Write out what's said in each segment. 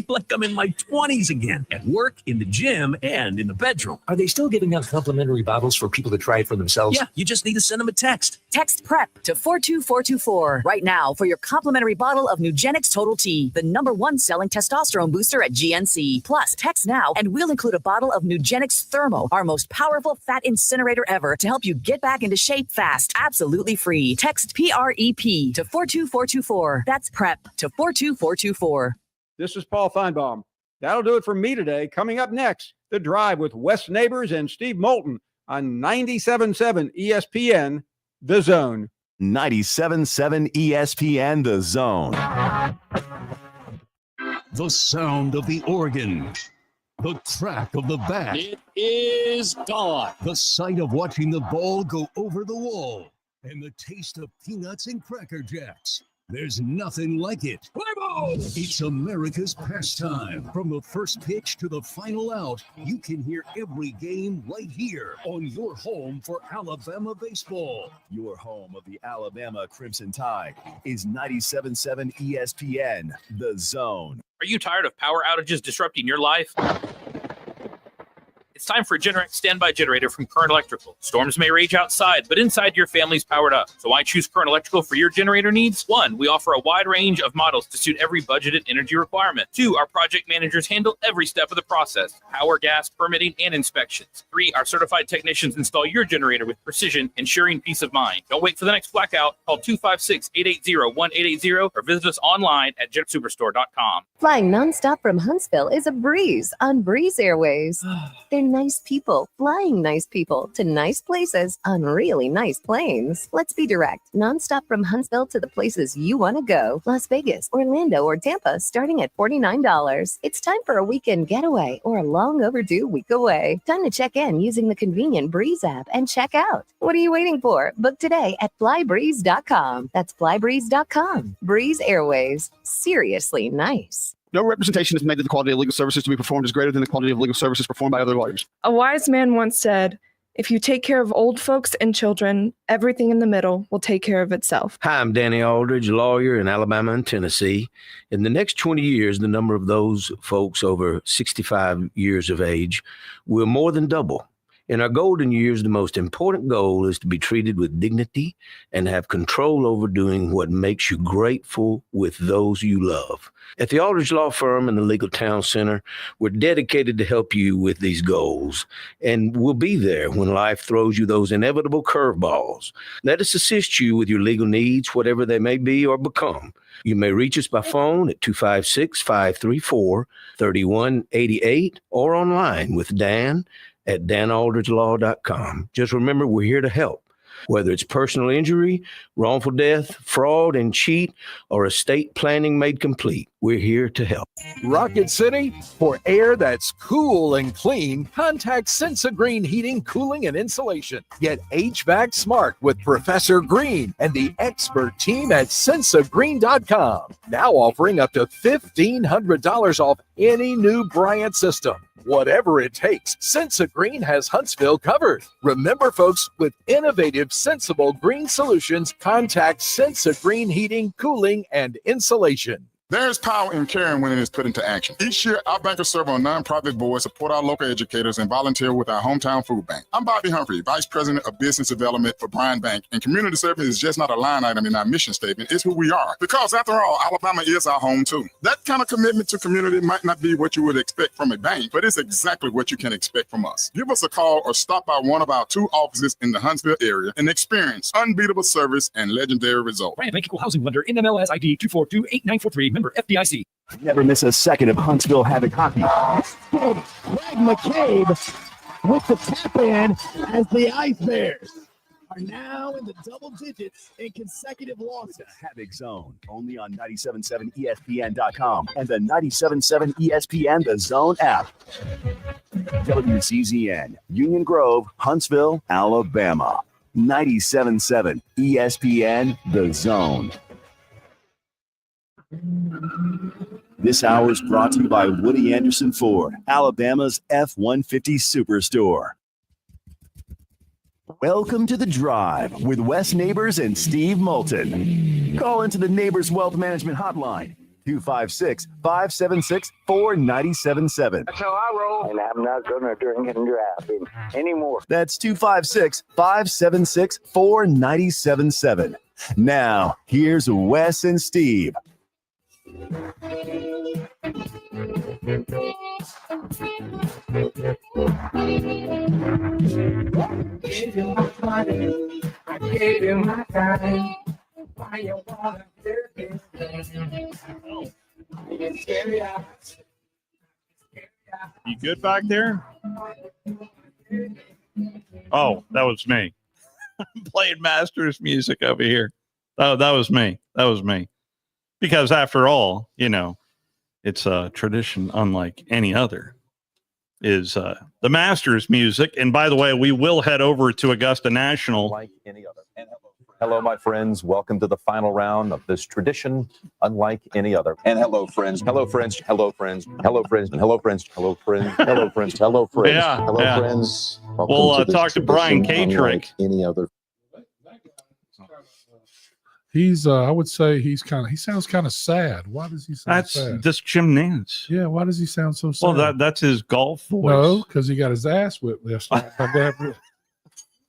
like I'm in my 20s again. At work, in the gym, and in the bedroom. Are they still giving out complimentary bottles for people to try it for themselves? Yeah, you just need to send them a text. Text PREP to 42424 right now for your complimentary bottle of Nugenix Total T, the #1 selling testosterone booster at GNC. Plus, text now and we'll include a bottle of Nugenix Thermo, our most powerful fat incinerator ever, to help you get back into shape fast. Absolutely free. Text PREP to 42424. That's PREP to 42424. This is Paul Feinbaum. That'll do it for me today. Coming up next, The Drive with Wes Neighbors and Steve Moulton on 97.7 ESPN, The Zone. 97.7 ESPN, The Zone. The sound of the organ. The crack of the bat. It is gone. The sight of watching the ball go over the wall. And the taste of peanuts and Cracker Jacks. There's nothing like it. Play ball! It's America's pastime. From the first pitch to the final out, you can hear every game right here on your home for Alabama baseball. Your home of the Alabama Crimson Tide is 97.7 ESPN, The Zone. Are you tired of power outages disrupting your life? It's time for a Generac standby generator from Current Electrical. Storms may rage outside, but inside your family's powered up. So why choose Current Electrical for your generator needs? 1, we offer a wide range of models to suit every budgeted energy requirement. 2, our project managers handle every step of the process: power, gas, permitting, and inspections. 3, our certified technicians install your generator with precision, ensuring peace of mind. Don't wait for the next blackout. Call 256-880-1880 or visit us online at jetsuperstore.com. Flying nonstop from Huntsville is a breeze on Breeze Airways. They're nice people flying nice people to nice places on really nice planes. Let's be direct. Nonstop from Huntsville to the places you want to go. Las Vegas, Orlando, or Tampa, starting at $49. It's time for a weekend getaway or a long overdue week away. Time to check in using the convenient Breeze app and check out. What are you waiting for? Book today at flybreeze.com. That's flybreeze.com. Breeze Airways. Seriously nice. No representation is made that the quality of legal services to be performed is greater than the quality of legal services performed by other lawyers. A wise man once said, if you take care of old folks and children, everything in the middle will take care of itself. Hi, I'm Danny Aldridge, lawyer in Alabama and Tennessee. In the next 20 years, the number of those folks over 65 years of age will more than double. In our golden years, the most important goal is to be treated with dignity and have control over doing what makes you grateful with those you love. At the Aldridge Law Firm and the Legal Town Center, we're dedicated to help you with these goals, and we'll be there when life throws you those inevitable curveballs. Let us assist you with your legal needs, whatever they may be or become. You may reach us by phone at 256-534-3188 or online with Dan at danaldridgelaw.com. Just remember, we're here to help. Whether it's personal injury, wrongful death, fraud and cheat, or estate planning made complete, we're here to help. Rocket City, for air that's cool and clean, contact Sensa Green Heating, Cooling, and Insulation. Get HVAC smart with Professor Green and the expert team at sensagreen.com. Now offering up to $1,500 off any new Bryant system. Whatever it takes, Sensa Green has Huntsville covered. Remember, folks, with innovative, sensible green solutions, contact Sensa Green Heating, Cooling, and Insulation. There's power in caring when it is put into action. Each year, our bankers serve on nonprofit boards, support our local educators, and volunteer with our hometown food bank. I'm Bobby Humphrey, Vice President of Business Development for Bryan Bank, and community service is just not a line item in our mission statement. It's who we are. Because after all, Alabama is our home too. That kind of commitment to community might not be what you would expect from a bank, but it's exactly what you can expect from us. Give us a call or stop by one of our 2 offices in the Huntsville area and experience unbeatable service and legendary results. Bryan Bank Equal Housing Lender, NMLS ID 2428943, member FDIC. Never miss a second of Huntsville Havoc hockey. Greg McCabe with the tap in as the Ice Bears are now in the double digits in consecutive losses. Havoc Zone, only on 97.7 ESPN.com and the 97.7 ESPN The Zone app. WCZN, Union Grove, Huntsville, Alabama. 97.7 ESPN The Zone. This hour is brought to you by Woody Anderson Ford, Alabama's F-150 Superstore. Welcome to The Drive with Wes Neighbors and Steve Moulton. Call into the Neighbors Wealth Management Hotline, 256-576-4977. That's how I roll. And I'm not going to drink and drive anymore. That's 256-576-4977. Now, here's Wes and Steve. Gave you my money, I gave you my time. Why you wanna get this thing? You good back there? Oh, that was me. I'm playing Masters music over here. Oh, that was me. That was me. Because after all, it's a tradition unlike any other. Is the Masters music. And by the way, we will head over to Augusta National. Like any other. And hello, my friends. Welcome to the final round of this tradition unlike any other. And hello, friends. Hello, friends. Hello, friends. Hello, friends. And hello, friends. Hello, friends. Hello, friends. Hello, friends. Yeah, hello, yeah. friends. We'll talk to Brian Katrick. Any other. He's I would say he sounds kind of sad. Why does he sound sad? That's Jim Nance. Yeah, why does he sound so sad? Well, that's his golf voice. No, because he got his ass whipped last night.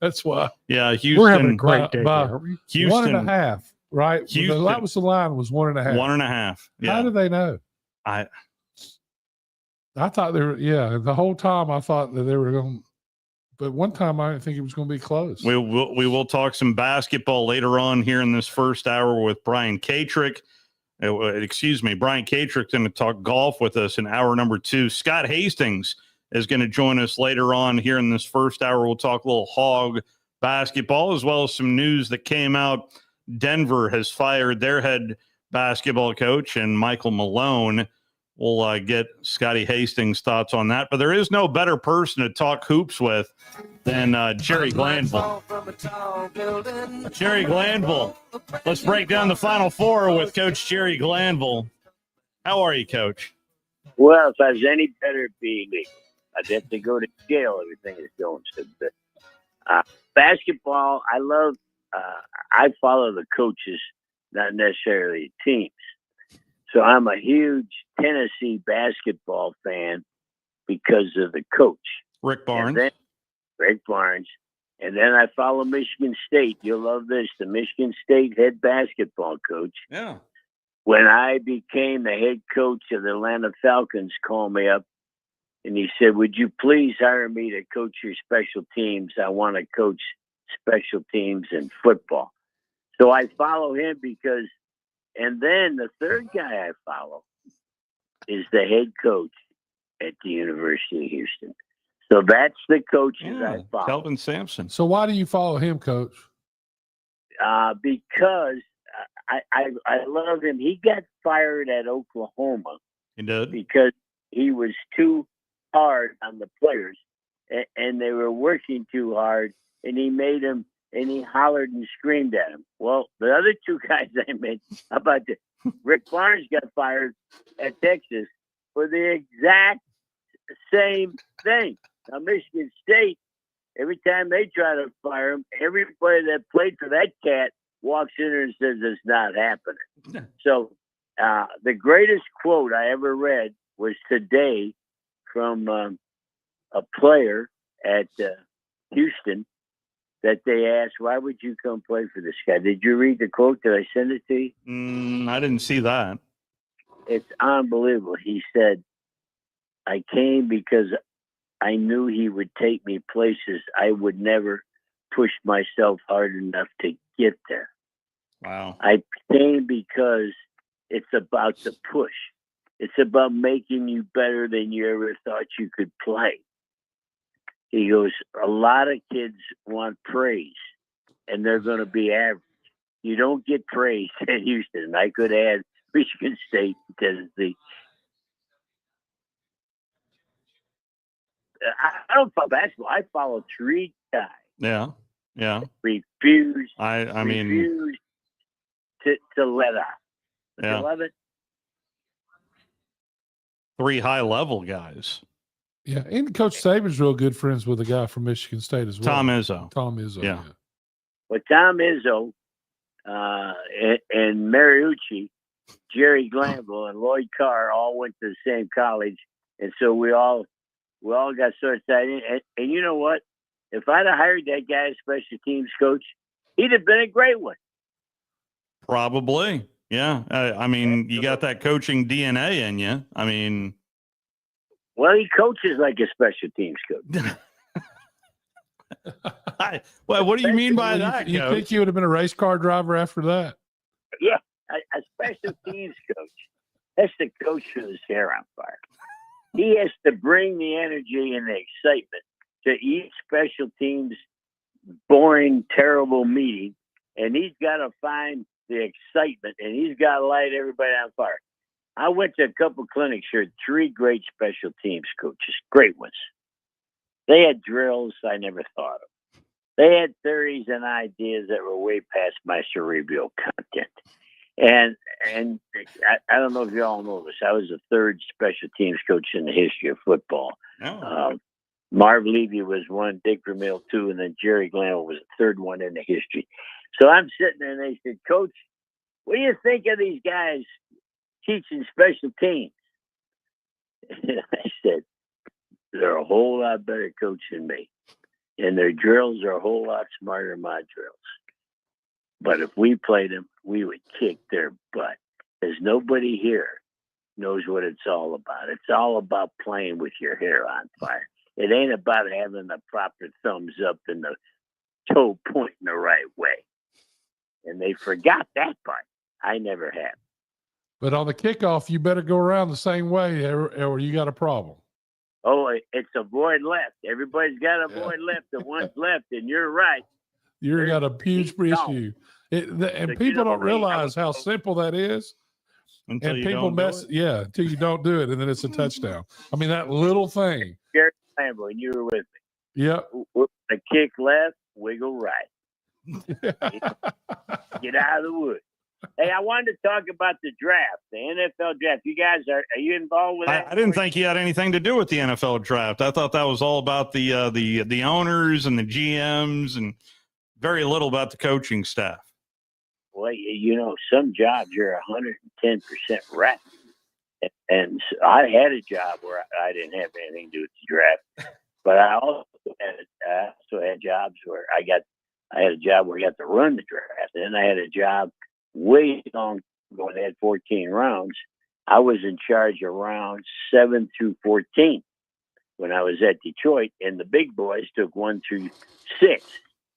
That's why. Yeah, Houston. We're having a great day by here. Houston. 1.5, right? Houston. That was the line was 1.5. 1.5. Yeah. How do they know? I thought they were, the whole time I thought that they were going, but one time I didn't think it was going to be close. We will talk some basketball later on here in this first hour with Brian Katrick. Brian Katrick's going to talk golf with us in hour number 2. Scott Hastings is going to join us later on here in this first hour. We'll talk a little Hog basketball as well as some news that came out. Denver has fired their head basketball coach, and Michael Malone. We'll get Scotty Hastings' thoughts on that. But there is no better person to talk hoops with than Jerry Glanville. Jerry Glanville. Let's break down the Final Four with Coach Jerry Glanville. How are you, Coach? Well, if I was any better, it'd be me. I'd have to go to jail. Everything is going so good. Basketball, I love. I follow the coaches, not necessarily teams. So I'm a huge Tennessee basketball fan because of the coach, Rick Barnes. Rick Barnes. And then I follow Michigan State. You'll love this. The Michigan State head basketball coach. Yeah. When I became the head coach of the Atlanta Falcons, called me up and he said, "Would you please hire me to coach your special teams? I want to coach special teams in football." So I follow him because, and then the third guy I follow is the head coach at the University of Houston. So that's the coaches I follow. Kelvin Sampson. So why do you follow him, Coach? Because I love him. He got fired at Oklahoma. He did? Because he was too hard on the players, and they were working too hard, and he made them, and he hollered and screamed at him. Well, the other two guys I mentioned, how about this? Rick Barnes got fired at Texas for the exact same thing. Now, Michigan State, every time they try to fire him, everybody that played for that cat walks in there and says it's not happening. So the greatest quote I ever read was today from a player at Houston that they asked, "Why would you come play for this guy?" Did you read the quote? Did I send it to you? I didn't see that. It's unbelievable. He said, "I came because I knew he would take me places I would never push myself hard enough to get there." Wow. I came because it's about the push. It's about making you better than you ever thought you could play. He goes, a lot of kids want praise, and they're going to be average. You don't get praise at Houston. I could add Michigan State, Tennessee. I don't follow basketball. I follow three guys. Yeah. Yeah. Refuse. I mean, refuse to let up. Yeah. You love it? 3 high-level guys. Yeah, and Coach Saban's real good friends with a guy from Michigan State as well. Tom Izzo. Tom Izzo, yeah. Well, Tom Izzo and Mariucci Jerry Glanville and Lloyd Carr all went to the same college, and so we all got so excited. And you know what? If I'd have hired that guy as special teams coach, he'd have been a great one. Probably. Yeah. I mean, you got that coaching DNA in you. I mean, well, he coaches like a special teams coach. Well, what do you mean by that? You think he would have been a race car driver after that? Yeah, a special teams coach has to coach with his hair on fire. He has to bring the energy and the excitement to each special teams boring, terrible meeting, and he's got to find the excitement, and he's got to light everybody on fire. I went to a couple clinics here, 3 great special teams coaches, great ones. They had drills I never thought of. They had theories and ideas that were way past my cerebral content. And I don't know if you all know this. I was the 3rd special teams coach in the history of football. Oh. Marv Levy was 1, Dick Vermeil 2, and then Jerry Glanville was the 3rd one in the history. So I'm sitting there, and they said, Coach, what do you think of these guys teaching special teams? And I said, they're a whole lot better coach than me. And their drills are a whole lot smarter than my drills. But if we played them, we would kick their butt. Because nobody here knows what it's all about. It's all about playing with your hair on fire. It ain't about having the proper thumbs up and the toe pointing the right way. And they forgot that part. I never have. But on the kickoff, you better go around the same way or you got a problem. Oh, it's avoid left. Everybody's got to avoid left. The one's left, and you're right. You've got a huge issue. And people don't realize how simple that is. Until and you people don't do it. until you don't do it, and then it's a touchdown. I mean, that little thing. Gary Campbell, and you were with me. Yep. A kick left, wiggle right. Get out of the woods. Hey, I wanted to talk about the draft, the NFL draft. You guys, are you involved with that? I didn't think you had anything to do with the NFL draft. I thought that was all about the owners and the GMs and very little about the coaching staff. Well, you know, some jobs you're 110% right. And so I had a job where I didn't have anything to do with the draft, but I also had jobs where I had a job where I got to run the draft, and then I had a job way long ago when they had 14 rounds. I was in charge of rounds 7 through 14 when I was at Detroit, and the big boys took 1 through 6,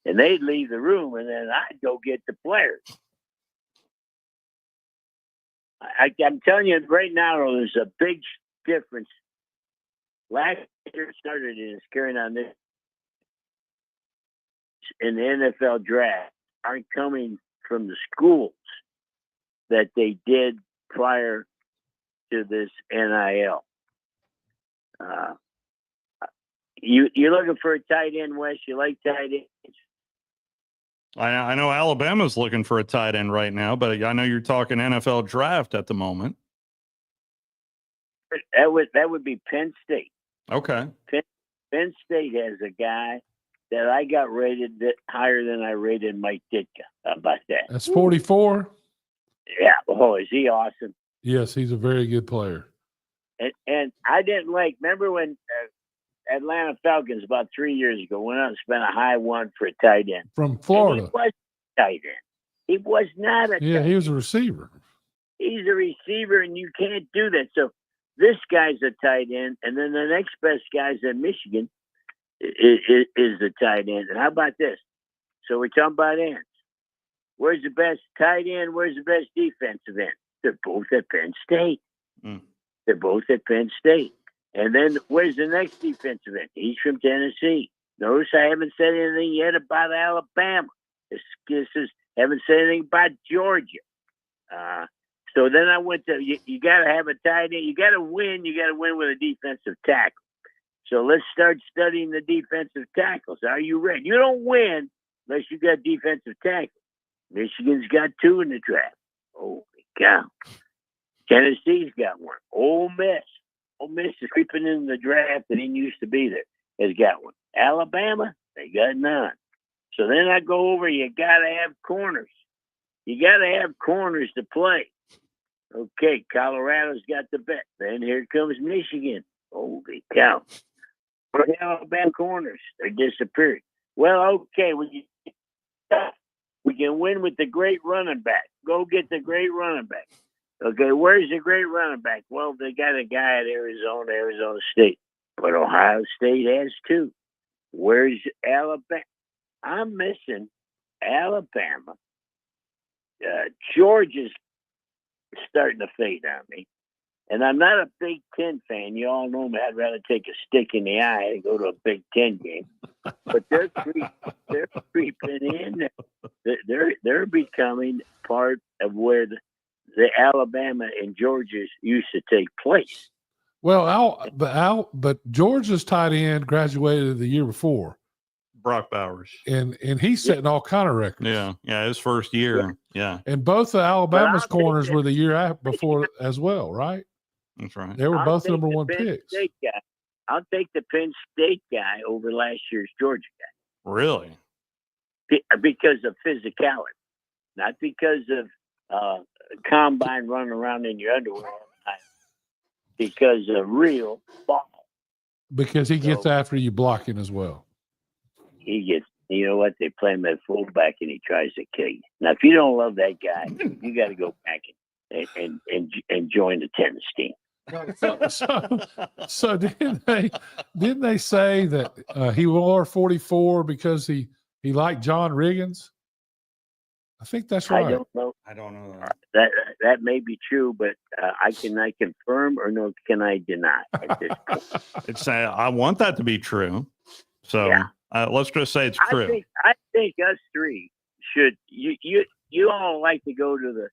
and they'd leave the room, and then I'd go get the players. I'm telling you right now, there's a big difference. Last year started and it's carrying on this in the NFL draft aren't coming from the schools that they did prior to this NIL. You're looking for a tight end, Wes. You like tight ends? I know Alabama's looking for a tight end right now, but I know you're talking NFL draft at the moment. That would be Penn State. Okay. Penn State has a guy that I got rated higher than I rated Mike Ditka. How about that? That's 44. Yeah. Oh, is he awesome? Yes, he's a very good player. And I didn't remember when Atlanta Falcons about 3 years ago went out and spent a high one for a tight end. From Florida. And he was a tight end. He was not a tight end. He was a receiver. He's a receiver, and you can't do that. So this guy's a tight end, and then the next best guy's at Michigan is the tight end. And how about this? So we're talking about ends. Where's the best tight end? Where's the best defensive end? They're both at Penn State. They're both at Penn State. And then where's the next defensive end? He's from Tennessee. Notice I haven't said anything yet about Alabama. Haven't said anything about Georgia. So then I went to, you got to have a tight end. You got to win. You got to win with a defensive tackle. So let's start studying the defensive tackles. Are you ready? You don't win unless you got defensive tackles. Michigan's got 2 in the draft. Holy cow. Tennessee's got 1. Ole Miss is creeping in the draft that didn't used to be there. Has got 1. Alabama, they got 9. So then I go over, you got to have corners. You got to have corners to play. Okay, Colorado's got the bet. Then here comes Michigan. Holy cow. For the Alabama corners, they're disappearing. Well, okay, we can win with the great running back. Go get the great running back. Okay, where's the great running back? Well, they got a guy at Arizona State. But Ohio State has two. Where's Alabama? I'm missing Alabama. Georgia's starting to fade on me. And I'm not a Big Ten fan. You all know me. I'd rather take a stick in the eye and go to a Big Ten game. But they're creeping in. They're becoming part of where the Alabama and Georgia's used to take place. Well, but Georgia's tight end graduated the year before. Brock Bowers. And he's setting all kind of records. Yeah, his first year. Yeah. And both of Alabama's corners were the year before as well, right? That's right. They were both number one picks. I'll take the Penn State guy over last year's Georgia guy. Really? Because of physicality, not because of combine running around in your underwear all the time. Because of real ball. Because he gets after you blocking as well. He gets, you know what? They play him at fullback and he tries to kill you. Now, if you don't love that guy, you got to go back and join the tennis team. So didn't they say that he wore 44 because he liked John Riggins? I think that's right. I don't know. I don't know that may be true, but can I confirm or no? Can I deny? At this point? It's I want that to be true. So let's just say it's true. I think us three should. You all like to go to the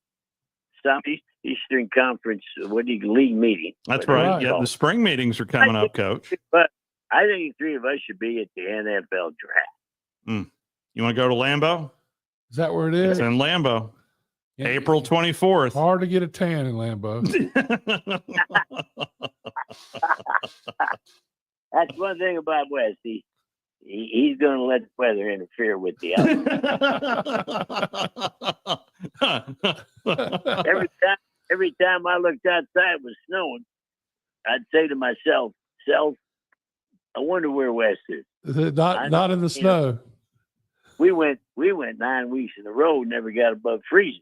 Southeastern Conference league meeting. That's right. Yeah, the spring meetings are coming up, Coach. But I think the three of us should be at the NFL draft. You want to go to Lambeau? Is that where it is? It's in Lambeau. Yeah. April 24th. Hard to get a tan in Lambeau. That's one thing about West. He's going to let the weather interfere with the outfit. Every time I looked outside, it was snowing. I'd say to myself, I wonder where West is. Not in the snow. We went 9 weeks in a row, never got above freezing.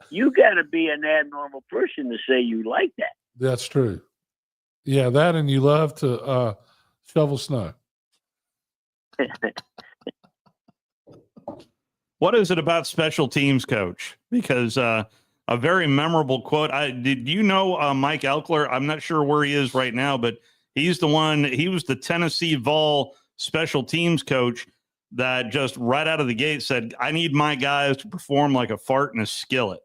You got to be an abnormal person to say you like that. That's true. Yeah, that and you love to shovel snow. What is it about special teams, Coach? Because a very memorable quote. Did you know Mike Elkler? I'm not sure where he is right now, but he's the one. He was the Tennessee Vol special teams coach that just right out of the gate said, I need my guys to perform like a fart in a skillet.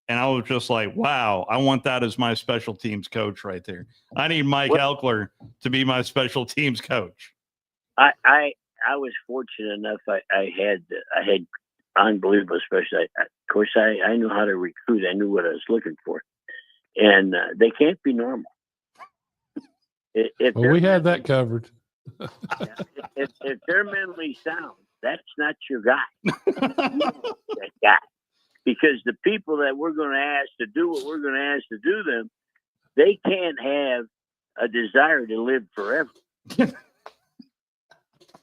And I was just like, wow, I want that as my special teams coach right there. I need Mike Elkler to be my special teams coach. I was fortunate enough. I had unbelievable special. Of course, I knew how to recruit. I knew what I was looking for. And they can't be normal. Well, we had that covered. If they're mentally sound, that's not your guy. That guy. Because the people that we're going to ask to do what we're going to ask to do them, they can't have a desire to live forever.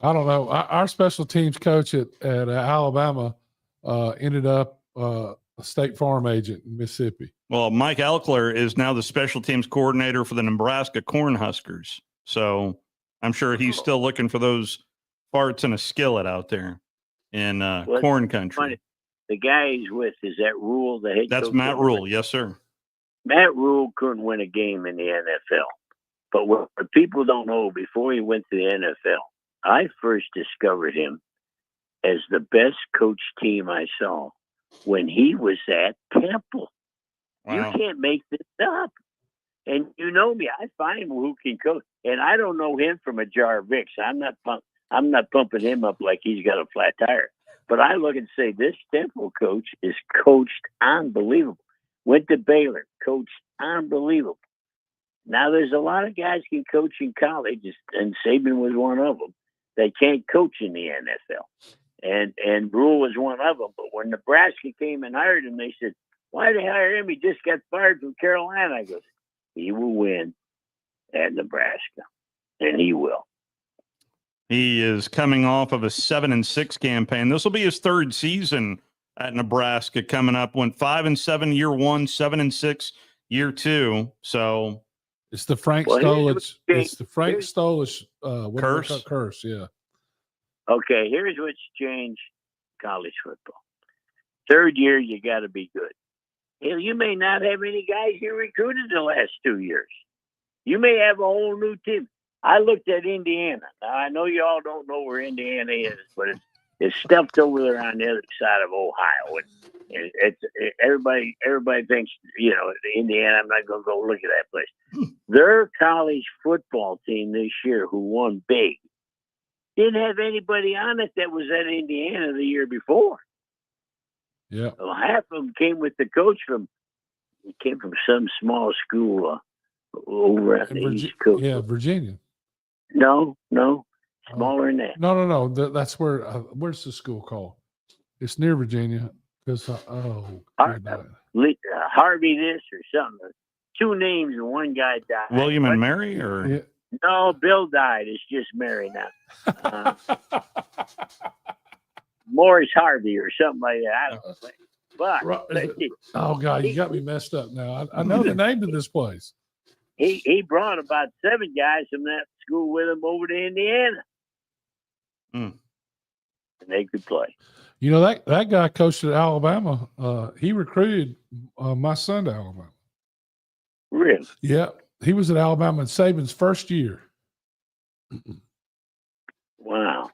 I don't know. Our special teams coach at Alabama ended up a State Farm agent in Mississippi. Well, Mike Elkler is now the special teams coordinator for the Nebraska Cornhuskers. So I'm sure he's still looking for those farts in a skillet out there in corn country. Funny. The guy he's with, is that Rule? The head That's coach Matt Rule. Yes, sir. Matt Rule couldn't win a game in the NFL. But what people don't know, before he went to the NFL, I first discovered him as the best coach team I saw when he was at Temple. Wow. You can't make this up. And you know me, I find who can coach. And I don't know him from a jar of Vicks. I'm not pumping him up like he's got a flat tire. But I look and say, this Temple coach is coached unbelievable. Went to Baylor, coached unbelievable. Now, there's a lot of guys can coach in college, and Saban was one of them. They can't coach in the NFL. And Rule was one of them. But when Nebraska came and hired him, they said, Why they hire him? He just got fired from Carolina. I goes, he will win at Nebraska, and he will. He is coming off of a 7-6 campaign. This will be his third season at Nebraska coming up. Went 5-7 year one, 7-6 year two. So it's the Frank Stolich. It's the Frank Stolich curse. Yeah. Okay, here's what's changed college football. Third year, you got to be good. Hell, you may not have any guys you recruited the last 2 years. You may have a whole new team. I looked at Indiana. Now, I know you all don't know where Indiana is, but it's stuffed over there on the other side of Ohio. And everybody thinks, Indiana, I'm not going to go look at that place. Their college football team this year, who won big, didn't have anybody on it that was at Indiana the year before. Yeah. Well, half of them came with the coach from some small school over at the East Coast. Yeah, Virginia. No, smaller than that. No. That's where. Where's the school called? It's near Virginia. Because Harvey this or something. Two names and one guy died. William and Mary, or yeah. No, Bill died. It's just Mary now. Morris Harvey or something like that. I don't know. But oh God, you got me messed up now. I know the name of this place. He brought about 7 guys from that school with him over to Indiana. And they could play. You know, that guy coached at Alabama. He recruited my son to Alabama. Really? Yeah. He was at Alabama in Saban's first year. Wow.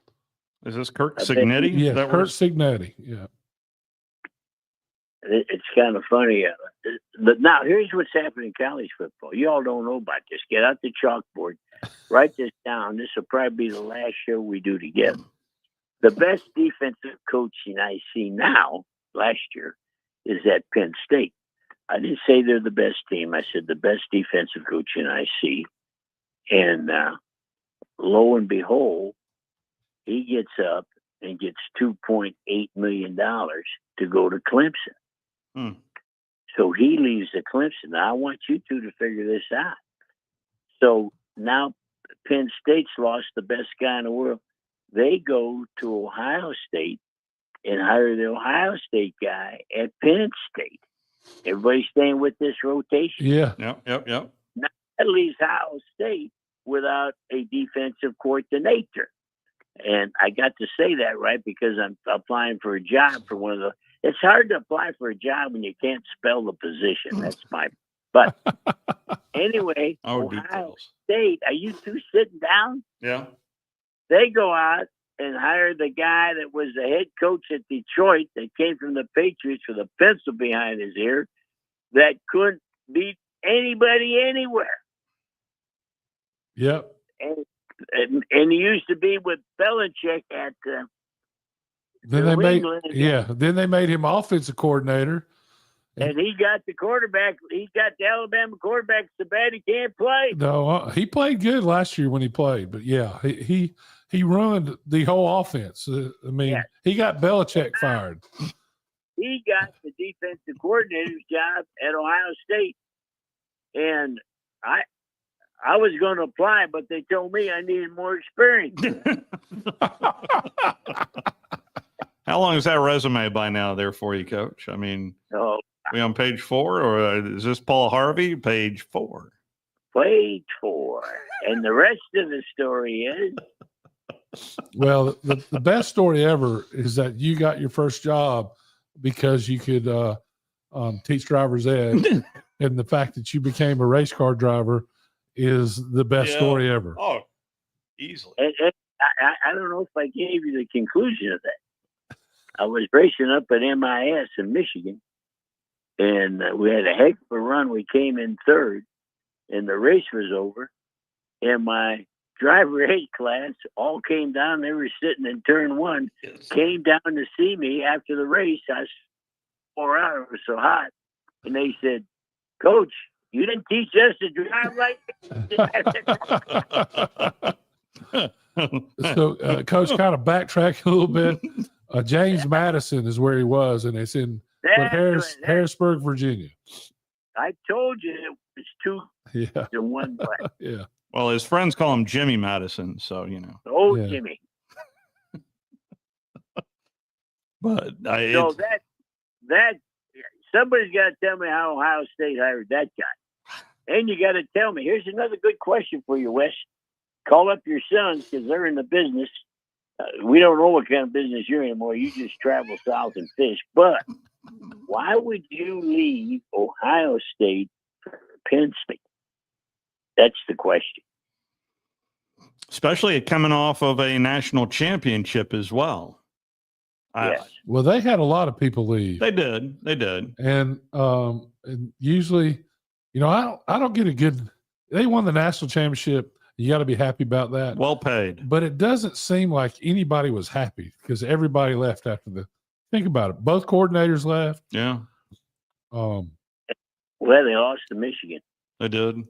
Is this Kirk Cignetti? Yeah, Kirk Cignetti. Yeah. It's kind of funny. But now, here's what's happening in college football. You all don't know about this. Get out the chalkboard. Write this down. This will probably be the last show we do together. The best defensive coaching I see now, last year, is at Penn State. I didn't say they're the best team. I said the best defensive coaching I see. And lo and behold, he gets up and gets $2.8 million to go to Clemson. So he leaves to Clemson. Now, I want you two to figure this out. So now Penn State's lost the best guy in the world. They go to Ohio State and hire the Ohio State guy at Penn State. Everybody staying with this rotation? Yeah. Yep. Now that leaves Ohio State without a defensive coordinator. And I got to say that right because I'm applying for a job for one of the. It's hard to apply for a job when you can't spell the position. That's my. But anyway, Ohio State. Are you two sitting down? Yeah. They go out and hire the guy that was the head coach at Detroit that came from the Patriots with a pencil behind his ear that couldn't beat anybody anywhere. Yep. And he used to be with Belichick at then they made him offensive coordinator. And he got the quarterback. He got the Alabama quarterback so bad he can't play. No, he played good last year when he played, but yeah, he ruined the whole offense. He got Belichick fired. He got the defensive coordinator's job at Ohio State, and I was going to apply, but they told me I needed more experience. How long is that resume by now there for you, Coach? I mean, we on page 4, or is this Paul Harvey? Page 4. Page 4. And the rest of the story is? Well, the best story ever is that you got your first job because you could teach driver's ed. And the fact that you became a race car driver is the best story ever. Oh, easily. And I don't know if I gave you the conclusion of that. I was racing up at MIS in Michigan, and we had a heck of a run. We came in third, and the race was over. And my driver ed class all came down. They were sitting in turn 1, came down to see me after the race. I was 4 hours, it was so hot. And they said, Coach, you didn't teach us to drive like this. So, Coach, kind of backtrack a little bit. James Madison is where he was, and it's in but Harrisburg, Virginia. I told you it was two to one play. Yeah. Well, his friends call him Jimmy Madison, so Oh, Jimmy. But So that somebody's got to tell me how Ohio State hired that guy, and you got to tell me. Here's another good question for you, Wes. Call up your sons because they're in the business. We don't know what kind of business you're in anymore. You just travel south and fish. But why would you leave Ohio State for Penn State? That's the question. especially coming off of a national championship as well. Well, they had a lot of people leave. They did. And usually, I don't get a good. They won the national championship. You got to be happy about that. Well paid. But it doesn't seem like anybody was happy because everybody left after the. Think about it. Both coordinators left. Yeah. Well, they lost to Michigan. They did.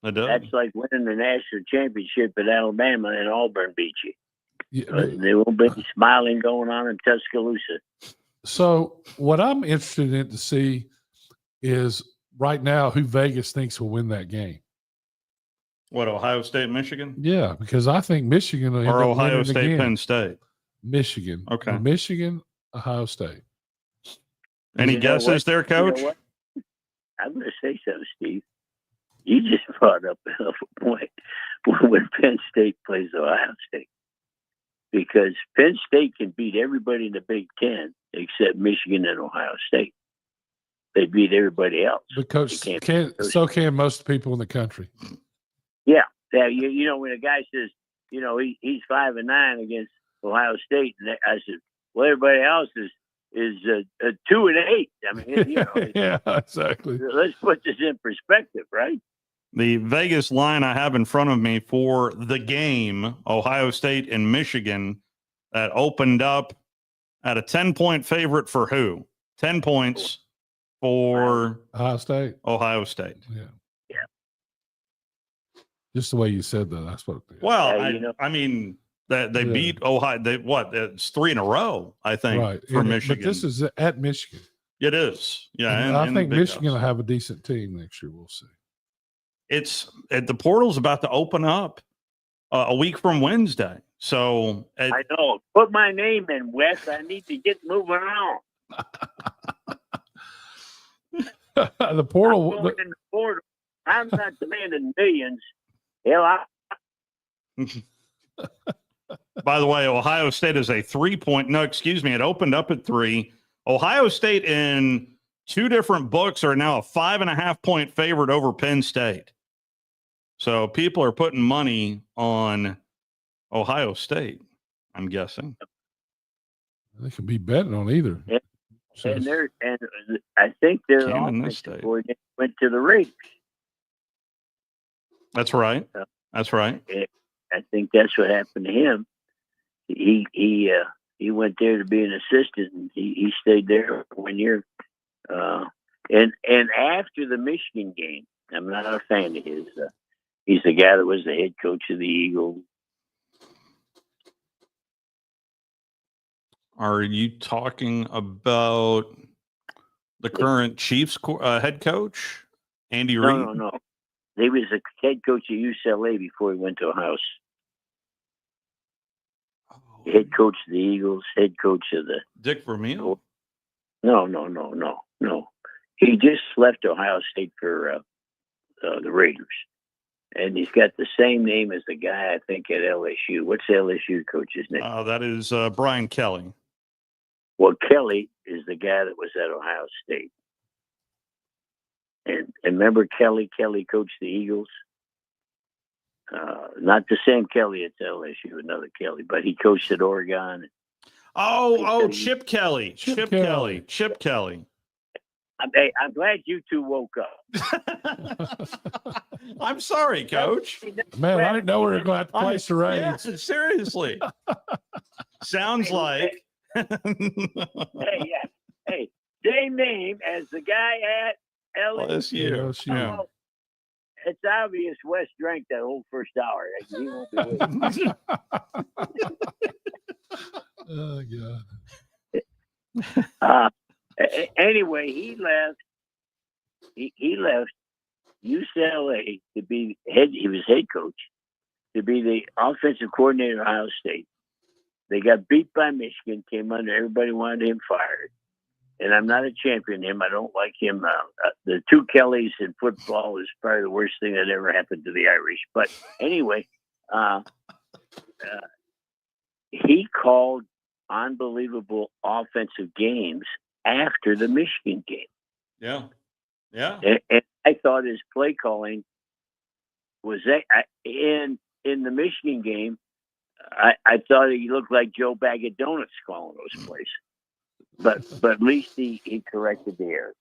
That's like winning the national championship at Alabama and Auburn beat you. Yeah. They won't be smiling going on in Tuscaloosa. So what I'm interested in to see is right now who Vegas thinks will win that game. What, Ohio State, Michigan? Yeah, because I think Michigan will end or up Ohio winning State, again. Penn State. Michigan. Okay. Michigan, Ohio State. Any guesses there, Coach? You know what? I'm going to say something, Steve. You just brought up a point when Penn State plays Ohio State. Because Penn State can beat everybody in the Big Ten except Michigan and Ohio State. They beat everybody else. Because so can most people in the country. Yeah. You know, when a guy says, he's 5-9 against Ohio State, and I said, well, everybody else is 2-8. I mean, yeah, exactly. Let's put this in perspective, right? The Vegas line I have in front of me for the game, Ohio State and Michigan, that opened up at a 10-point favorite for who? 10 points for Ohio State. Ohio State. Yeah. Just the way you said that. That's what it is. Well, I mean, that they beat Ohio. It's 3 in a row, I think, right. for Michigan. But this is at Michigan. It is. Yeah. And I think Michigan will have a decent team next year. We'll see. The portal's about to open up a week from Wednesday. So I know. Put my name in, Wes. I need to get moving on. The portal. I'm going in the portal. I'm not demanding millions. Hell, By the way, Ohio State is a 3-point. No, excuse me. It opened up at 3. Ohio State in 2 different books are now a 5.5-point favorite over Penn State. So people are putting money on Ohio State, I'm guessing. They could be betting on either. Yeah. And I think their offensive coordinator went to the Raiders. That's right. That's right. I think that's what happened to him. He went there to be an assistant. And he stayed there for 1 year. And after the Michigan game, I'm not a fan of his. He's the guy that was the head coach of the Eagles. Are you talking about the current Chiefs head coach, Andy Reid? No. He was the head coach at UCLA before he went to Ohio State. Head coach of the Eagles, head coach of the... Dick Vermeil? No. He just left Ohio State for the Raiders. And he's got the same name as the guy, I think, at LSU. What's the LSU coach's name? That is Brian Kelly. Well, Kelly is the guy that was at Ohio State. And remember Kelly coached the Eagles? Not the same Kelly at LSU, another Kelly, but he coached at Oregon. Chip Kelly. Chip Kelly. I'm glad you two woke up. I'm sorry, Coach. Man, I didn't know we were going to have to play charades. Yeah, seriously. Sounds like. Hey, same name as the guy at LSU. Yeah. It's obvious Wes drank that whole first hour. He won't be waiting. Oh, God. Anyway, he left. He left UCLA to be head. He was head coach to be the offensive coordinator at Ohio State. They got beat by Michigan. Came under. Everybody wanted him fired. And I'm not a champion of him. I don't like him. The two Kellys in football is probably the worst thing that ever happened to the Irish. But anyway, he called unbelievable offensive games after the Michigan game. Yeah. Yeah. And I thought his play calling was in the Michigan game. I thought he looked like Joe Bag of Donuts calling those plays. But at least he corrected the error.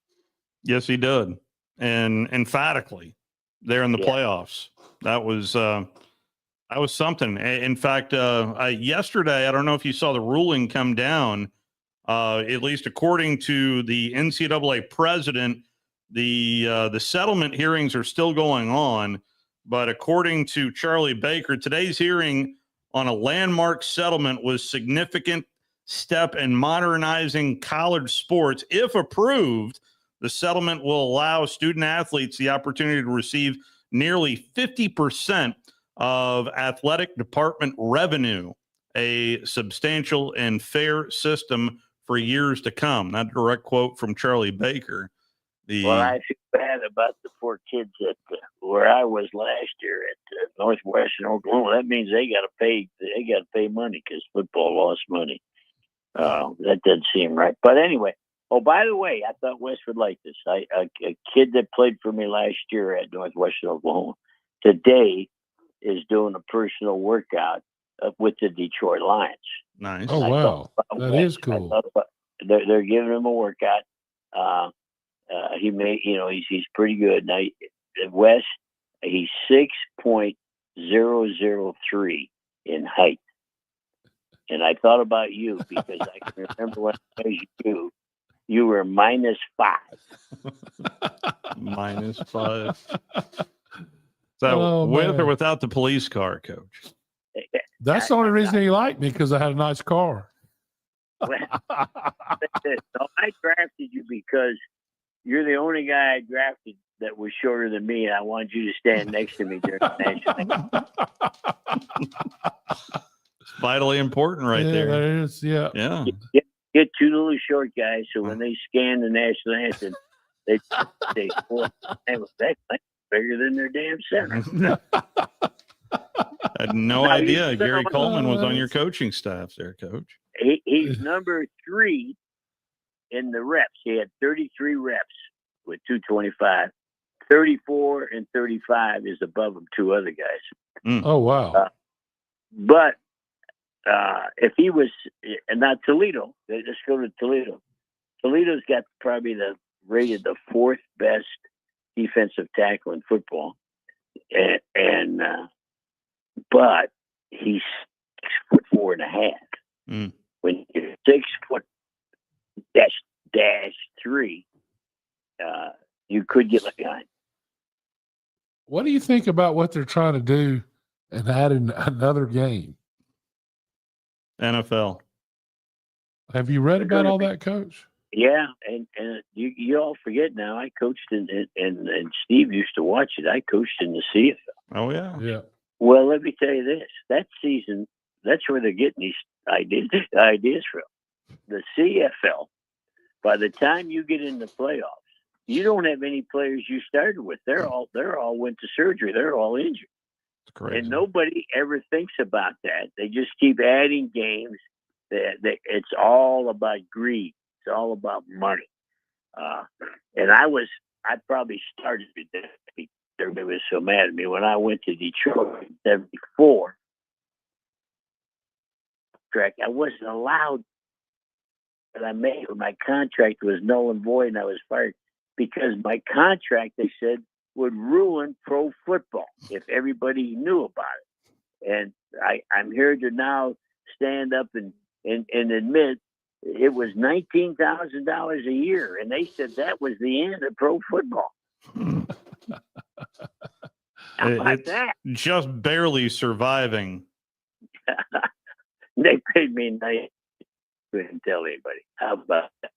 Yes, he did. And emphatically there in the playoffs. That was something. In fact, yesterday, I don't know if you saw the ruling come down, at least according to the NCAA president, the settlement hearings are still going on. But according to Charlie Baker, today's hearing on a landmark settlement was significant step in modernizing college sports. If approved, the settlement will allow student athletes the opportunity to receive nearly 50% of athletic department revenue, a substantial and fair system for years to come. Not a direct quote from Charlie Baker. Well, I feel bad about the poor kids at where I was last year at Northwestern Oklahoma. That means they got to pay money because football lost money. That doesn't seem right. But anyway, by the way, I thought Wes would like this. A kid that played for me last year at Northwestern Oklahoma today is doing a personal workout with the Detroit Lions. Nice. Oh, wow. That is cool. They're giving him a workout. He may, he's pretty good. Now, Wes, he's 6.003 in height. And I thought about you because I can remember when I measured you were -5. -5. So with or without the police car, Coach? That's the only reason he liked me, because I had a nice car. So I drafted you because you're the only guy I drafted that was shorter than me, and I wanted you to stand next to me during the national anthem. It's vitally important there. There is, yeah. Yeah. Get two little short guys, so when they scan the national anthem, they say, "Boy, that's bigger than their damn center." I had no idea Gary Coleman was on your coaching staff there, Coach. He's number 3 in the reps. He had 33 reps with 225. 34 and 35 is above him, 2 other guys. Oh, wow. But if he was, and now Toledo, let's go to Toledo. Toledo's got probably rated the 4th best defensive tackle in football. But he's 6'4.5". When you're 6'-3", you could get left behind. What do you think about what they're trying to do and adding another game? NFL. Have you read about all that, Coach? Yeah, and you all forget now. I coached and Steve used to watch it. I coached in the CFL. Oh yeah, yeah. Well, let me tell you this: that season, that's where they're getting these ideas from. The CFL. By the time you get in the playoffs, you don't have any players you started with. They're all went to surgery. They're all injured. And nobody ever thinks about that. They just keep adding games. It's all about greed. It's all about money. And I probably started with that. Everybody was so mad at me when I went to Detroit in '74. I wasn't allowed. That I made when my contract was null and void, and I was fired because my contract, they said, would ruin pro football if everybody knew about it. And I'm here to now stand up and admit it was $19,000 a year, and they said that was the end of pro football. How about that? Just barely surviving. They paid me nice. Couldn't tell anybody. How about that?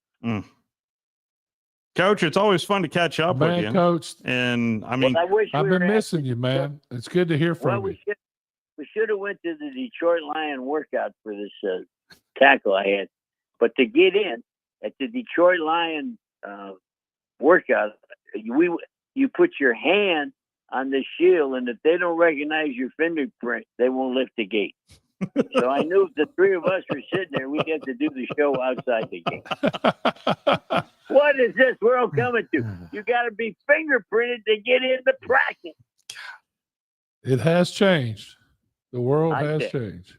Coach, it's always fun to catch up with you. Coach. And I mean, I've been missing you, man. It's good to hear from you. We should have went to the Detroit Lion workout for this tackle I had. But to get in at the Detroit Lion workout, you put your hand on the shield, and if they don't recognize your fingerprint, they won't lift the gate. So I knew if the three of us were sitting there, we'd have to do the show outside the gate. What is this world coming to? You got to be fingerprinted to get into practice. It has changed. The world has changed.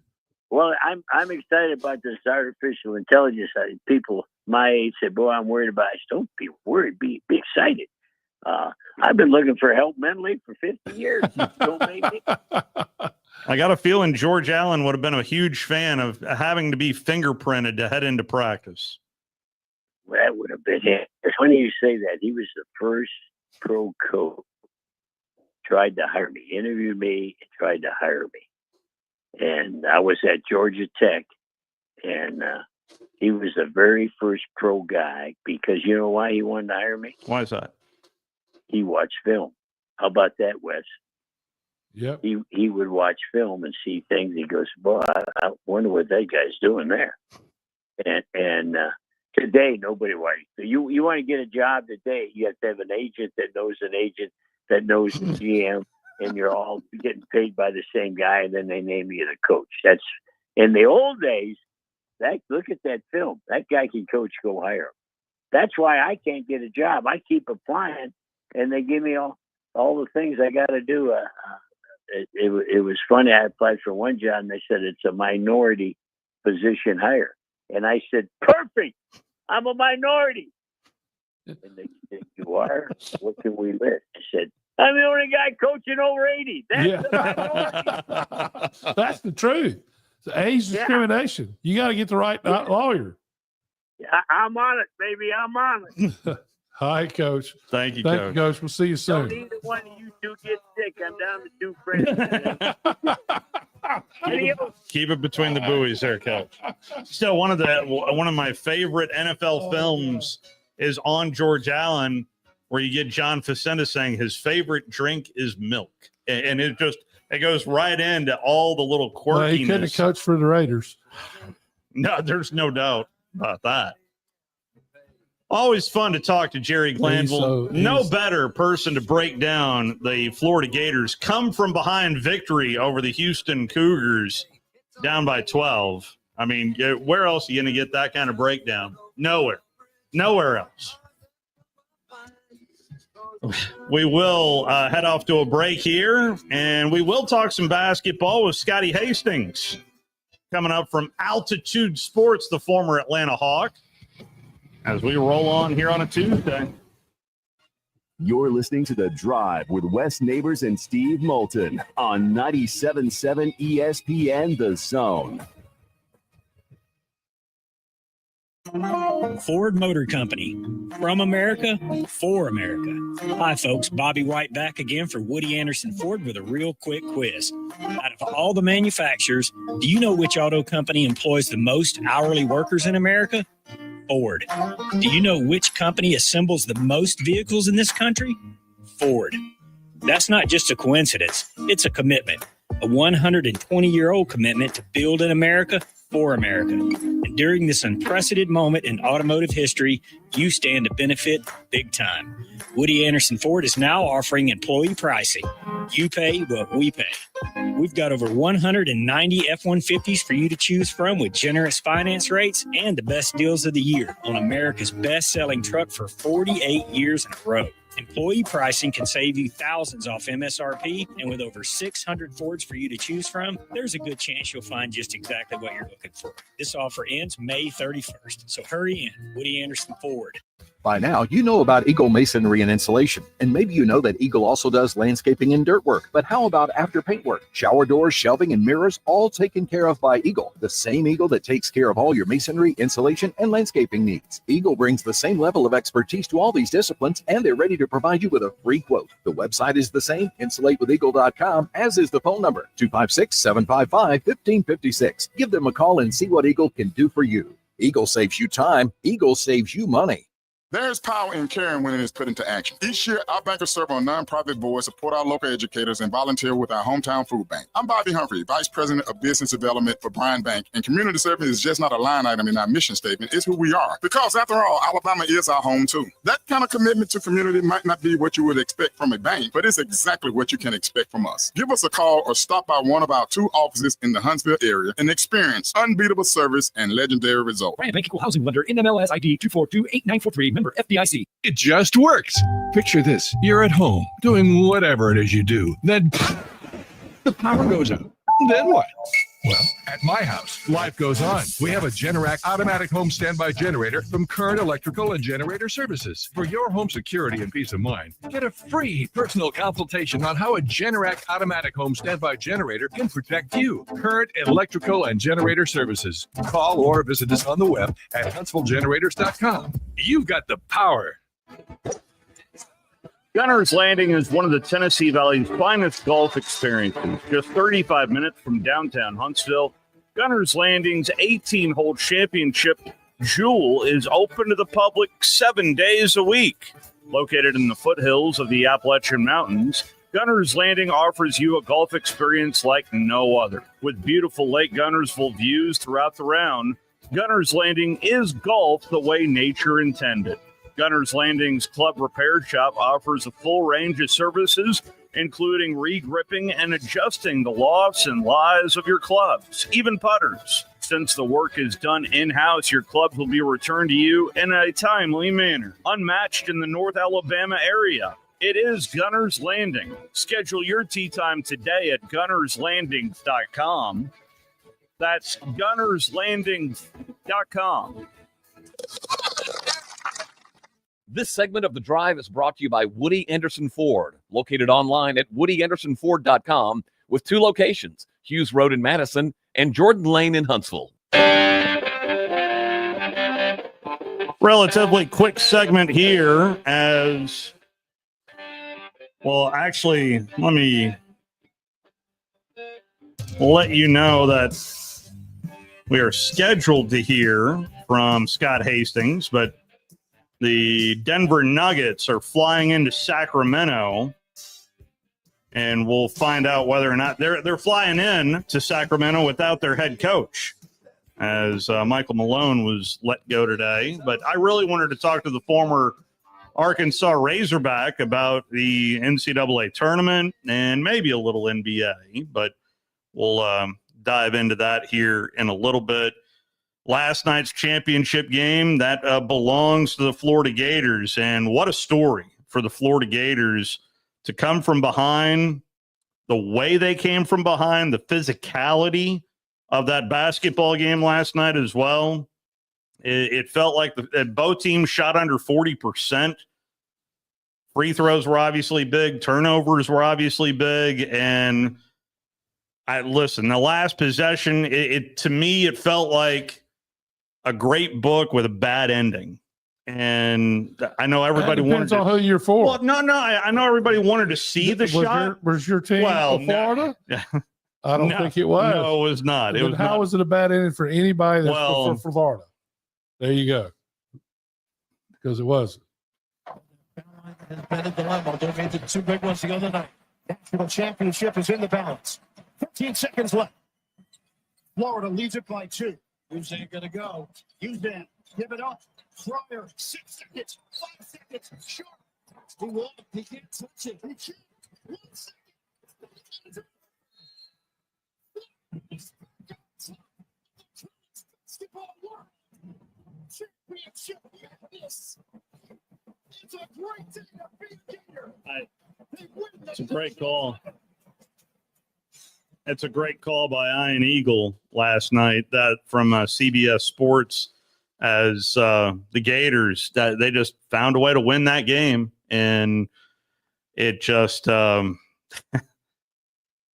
Well, I'm excited about this artificial intelligence. People my age say, "Boy, I'm worried about it." Don't be worried. Be excited. I've been looking for help mentally for 50 years. Don't make me. I got a feeling George Allen would have been a huge fan of having to be fingerprinted to head into practice. Well, that would have been it. It's funny you say that. He was the first pro coach. Tried to hire me, interviewed me, and tried to hire me. And I was at Georgia Tech, and he was the very first pro guy because you know why he wanted to hire me? Why is that? He watched film. How about that, Wes? Yep. He would watch film and see things. He goes, "Boy, I wonder what that guy's doing there." And today, nobody wants you. You want to get a job today, you have to have an agent that knows the GM, and you're all getting paid by the same guy, and then they name you the coach. That's in the old days. Look at that film. That guy can coach. Go hire him. That's why I can't get a job. I keep applying, and they give me all the things I got to do. It was funny. I applied for one job, and they said it's a minority position hire, and I said, "Perfect. I'm a minority." And they said, "You are? What can we list?" I said, "I'm the only guy coaching over 80. That's the minority." That's the truth. It's age discrimination. You got to get the right lawyer. I'm on it, baby. I'm on it. Hi, Coach. Thank you, Thank you, Coach. We'll see you soon. Don't either one of you two get sick. I'm down to 2 friends. Keep it between the buoys there, Coach. Still, one of my favorite NFL films is on George Allen, where you get John Facenda saying his favorite drink is milk, and it goes right into all the little quirkiness. Well, he couldn't have coached for the Raiders. No, there's no doubt about that. Always fun to talk to Jerry Glanville. No better person to break down the Florida Gators come from behind victory over the Houston Cougars down by 12. I mean, where else are you going to get that kind of breakdown? Nowhere else. We will head off to a break here, and we will talk some basketball with Scotty Hastings coming up from Altitude Sports, the former Atlanta Hawk, as we roll on here on a Tuesday. You're listening to The Drive with Wes Neighbors and Steve Moulton on 97.7 ESPN The Zone. Ford Motor Company. From America, for America. Hi, folks. Bobby White back again for Woody Anderson Ford with a real quick quiz. Out of all the manufacturers, do you know which auto company employs the most hourly workers in America? Ford. Do you know which company assembles the most vehicles in this country? Ford. That's not just a coincidence. It's a commitment. A 120-year-old commitment to build in America for America. And during this unprecedented moment in automotive history, you stand to benefit big time. Woody Anderson Ford is now offering employee pricing. You pay what we pay. We've got over 190 F-150s for you to choose from with generous finance rates and the best deals of the year on America's best-selling truck for 48 years in a row. Employee pricing can save you thousands off MSRP, and with over 600 Fords for you to choose from, there's a good chance you'll find just exactly what you're looking for. This offer ends May 31st, so hurry in. Woody Anderson Ford. By now, you know about Eagle Masonry and Insulation, and maybe you know that Eagle also does landscaping and dirt work. But how about after paint work? Shower doors, shelving, and mirrors, all taken care of by Eagle, the same Eagle that takes care of all your masonry, insulation, and landscaping needs. Eagle brings the same level of expertise to all these disciplines, and they're ready to provide you with a free quote. The website is the same, insulatewitheagle.com, as is the phone number, 256-755-1556. Give them a call and see what Eagle can do for you. Eagle saves you time. Eagle saves you money. There's power in caring when it is put into action. Each year, our bankers serve on nonprofit boards, support our local educators, and volunteer with our hometown food bank. I'm Bobby Humphrey, Vice President of Business Development for Bryan Bank, and community service is just not a line item in our mission statement. It's who we are. Because after all, Alabama is our home too. That kind of commitment to community might not be what you would expect from a bank, but it's exactly what you can expect from us. Give us a call or stop by one of our 2 offices in the Huntsville area and experience unbeatable service and legendary results. Bryan Bank Equal Housing Lender, NMLS ID 2428943, member FDIC. It just works. Picture this. You're at home doing whatever it is you do. Then the power goes out. Then what? Well, at my house, life goes on. We have a Generac automatic home standby generator from Current Electrical and Generator Services. For your home security and peace of mind, get a free personal consultation on how a Generac automatic home standby generator can protect you. Current Electrical and Generator Services. Call or visit us on the web at HuntsvilleGenerators.com. You've got the power. Gunner's Landing is one of the Tennessee Valley's finest golf experiences. Just 35 minutes from downtown Huntsville, Gunner's Landing's 18-hole championship jewel is open to the public 7 days a week. Located in the foothills of the Appalachian Mountains, Gunner's Landing offers you a golf experience like no other. With beautiful Lake Gunnersville views throughout the round, Gunner's Landing is golf the way nature intended. Gunner's Landing's Club Repair Shop offers a full range of services, including re-gripping and adjusting the lofts and lies of your clubs, even putters. Since the work is done in-house, your clubs will be returned to you in a timely manner, unmatched in the North Alabama area. It is Gunner's Landing. Schedule your tee time today at gunnerslandings.com. That's gunnerslandings.com. This segment of The Drive is brought to you by Woody Anderson Ford, located online at woodyAndersonFord.com with 2 locations, Hughes Road in Madison and Jordan Lane in Huntsville. Relatively quick segment here as, well, actually, let me let you know that we are scheduled to hear from Scott Hastings, but the Denver Nuggets are flying into Sacramento, and we'll find out whether or not they're flying in to Sacramento without their head coach, as Michael Malone was let go today. But I really wanted to talk to the former Arkansas Razorback about the NCAA tournament and maybe a little NBA, but we'll dive into that here in a little bit. Last night's championship game, that belongs to the Florida Gators. And what a story for the Florida Gators to come from behind, the way they came from behind, the physicality of that basketball game last night as well. It felt like that both teams shot under 40%. Free throws were obviously big. Turnovers were obviously big. And listen, the last possession, to me, it felt like a great book with a bad ending. And I know everybody depends on who you're for. Well, no, I know everybody wanted to see the shot. Was your team Florida? I don't think it was. No, it was not. How was it a bad ending for anybody that's for Florida? There you go. Because it wasn't. Been a dilemma. They made the 2 big ones the other night. National championship is in the balance. 15 seconds left. Florida leads it by 2. Who's ain't gonna go? Houston, give it up. Fryer, 6 seconds, 5 seconds, short. He won't. He can't touch it. He can't. 1 second. Championship. Yes. It's a great day to be a Gator. It's a great call. It's a great call by Ian Eagle last night, that from CBS Sports, as the Gators, that they just found a way to win that game. And it just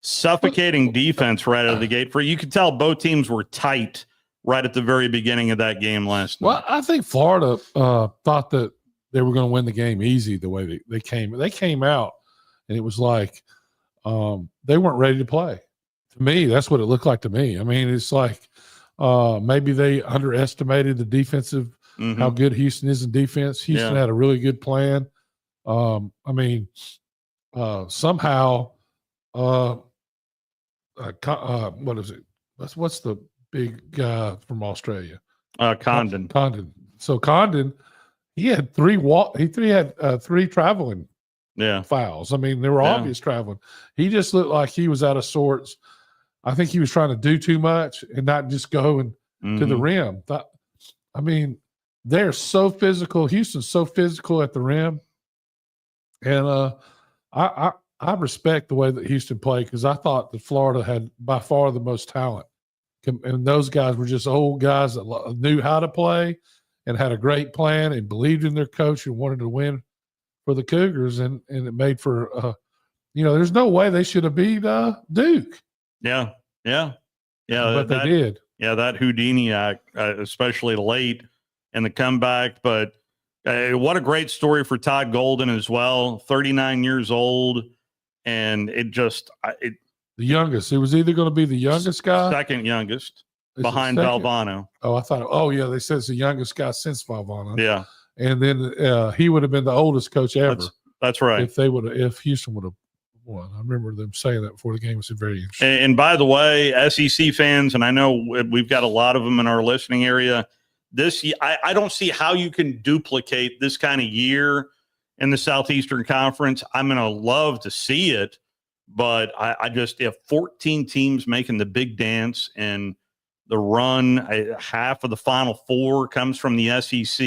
suffocating defense right out of the gate. You could tell both teams were tight right at the very beginning of that game last night. Well, I think Florida thought that they were going to win the game easy the way they came. They came out, and it was like they weren't ready to play. To me, that's what it looked like to me. I mean, it's like maybe they underestimated the defensive how good Houston is in defense. Houston had a really good plan. Somehow, what is it? What's the big guy from Australia? Condon. Condon. So Condon, he had three traveling fouls. I mean, they were obvious traveling. He just looked like he was out of sorts. I think he was trying to do too much and not just go to the rim. They're so physical. Houston's so physical at the rim. And I respect the way that Houston played because I thought that Florida had by far the most talent. And those guys were just old guys that knew how to play and had a great plan and believed in their coach and wanted to win for the Cougars. And it made for, there's no way they should have beat Duke. Yeah. But they did. Yeah, that Houdini act, especially late in the comeback. But what a great story for Todd Golden as well. 39 years old. And the youngest. It was either going to be the youngest guy. Second youngest behind Valvano. Oh, I thought, they said it's the youngest guy since Valvano. Yeah. And then he would have been the oldest coach ever. That's right. If Houston would have won. I remember them saying that before the game. Was very interesting. And by the way, SEC fans, and I know we've got a lot of them in our listening area, I don't see how you can duplicate this kind of year in the Southeastern Conference. I'm going to love to see it, but I just have 14 teams making the big dance, and the run, half of the Final Four comes from the SEC.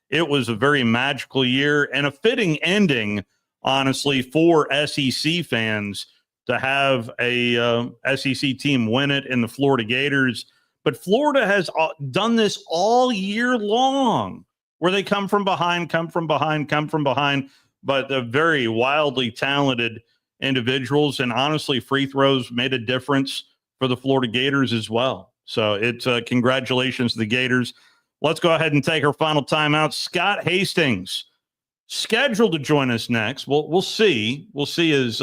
It was a very magical year and a fitting ending, honestly, for SEC fans to have a SEC team win it in the Florida Gators. But Florida has done this all year long, where they come from behind. But they're very wildly talented individuals. And honestly, free throws made a difference for the Florida Gators as well. So it's congratulations to the Gators. Let's go ahead and take our final timeout. Scott Hastings scheduled to join us next. We'll see. We'll see as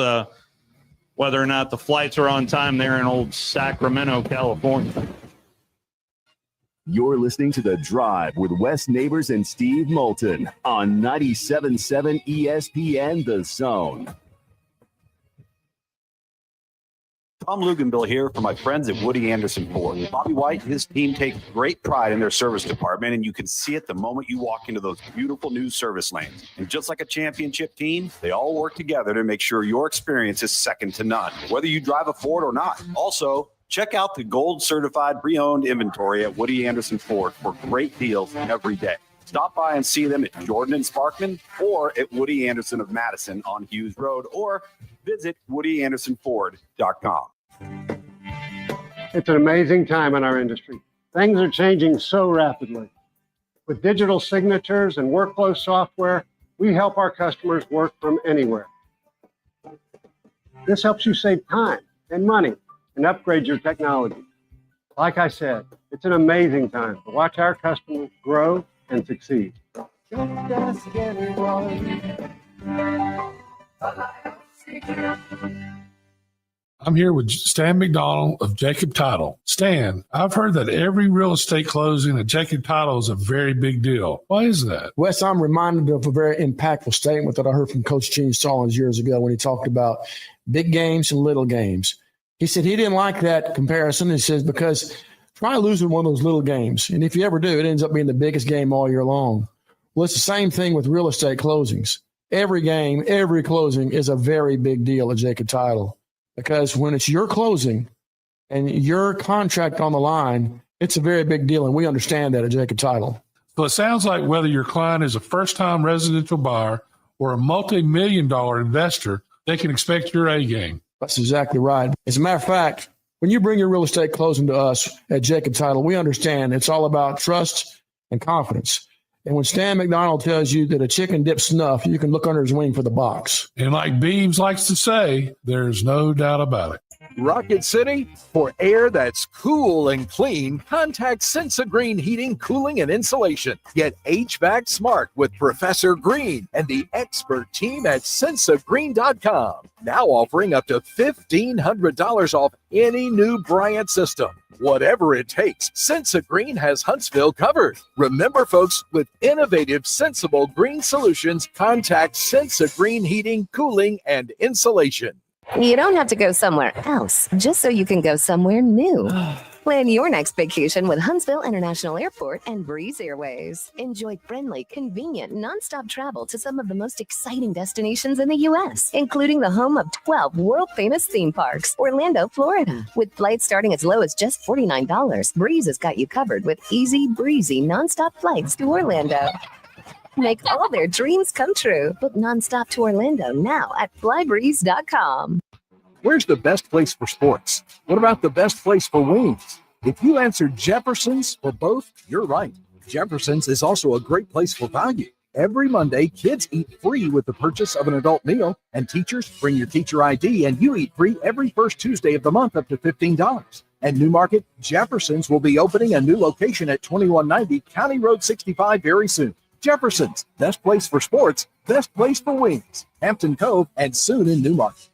whether or not the flights are on time there in old Sacramento, California. You're listening to The Drive with Wes Neighbors and Steve Moulton on 97.7 ESPN The Zone. Tom Luganville here for my friends at Woody Anderson Ford. Bobby White and his team take great pride in their service department, and you can see it the moment you walk into those beautiful new service lanes. And just like a championship team, they all work together to make sure your experience is second to none, whether you drive a Ford or not. Also, check out the gold certified pre-owned inventory at Woody Anderson Ford for great deals every day. Stop by and see them at Jordan and Sparkman or at Woody Anderson of Madison on Hughes Road, or visit WoodyAndersonFord.com. It's an amazing time in our industry. Things are changing so rapidly. With digital signatures and workflow software, we help our customers work from anywhere. This helps you save time and money and upgrade your technology. Like I said, it's an amazing time to watch our customers grow and succeed. I'm here with Stan McDonald of Jacob Title. Stan, I've heard that every real estate closing at Jacob Title is a very big deal. Why is that? Wes, I'm reminded of a very impactful statement that I heard from Coach Gene Stallings years ago when he talked about big games and little games. He said he didn't like that comparison. He says, because try losing one of those little games, and if you ever do, it ends up being the biggest game all year long. Well, it's the same thing with real estate closings. Every game, every closing is a very big deal at Jacob Title, because when it's your closing and your contract on the line, it's a very big deal, and we understand that at Jacob Title. So it sounds like whether your client is a first-time residential buyer or a multi-million-dollar investor, they can expect your A game. That's exactly right. As a matter of fact, when you bring your real estate closing to us at Jacob Title, we understand it's all about trust and confidence. And when Stan McDonald tells you that a chicken dips snuff, you can look under his wing for the box. And like Beebs likes to say, there's no doubt about it. Rocket City, for air that's cool and clean, contact Sensa Green Heating, Cooling, and Insulation. Get HVAC smart with Professor Green and the expert team at sensagreen.com. Now offering up to $1,500 off any new Bryant system. Whatever it takes, Sensa Green has Huntsville covered. Remember, folks, with innovative, sensible green solutions, contact Sensa Green Heating, Cooling, and Insulation. You don't have to go somewhere else just so you can go somewhere new. Plan your next vacation with Huntsville International Airport and Breeze Airways. Enjoy friendly, convenient, nonstop travel to some of the most exciting destinations in the U.S., including the home of 12 world-famous theme parks, Orlando, Florida. With flights starting as low as just $49, Breeze has got you covered with easy, breezy, nonstop flights to Orlando. Make all their dreams come true. Book nonstop to Orlando now at flybreeze.com. Where's the best place for sports? What about the best place for wings? If you answered Jefferson's for both, you're right. Jefferson's is also a great place for value. Every Monday, kids eat free with the purchase of an adult meal, and teachers bring your teacher ID and you eat free every first Tuesday of the month up to $15. At Newmarket, Jefferson's will be opening a new location at 2190 County Road 65 very soon. Jefferson's, best place for sports, best place for wings. Hampton Cove and soon in Newmarket.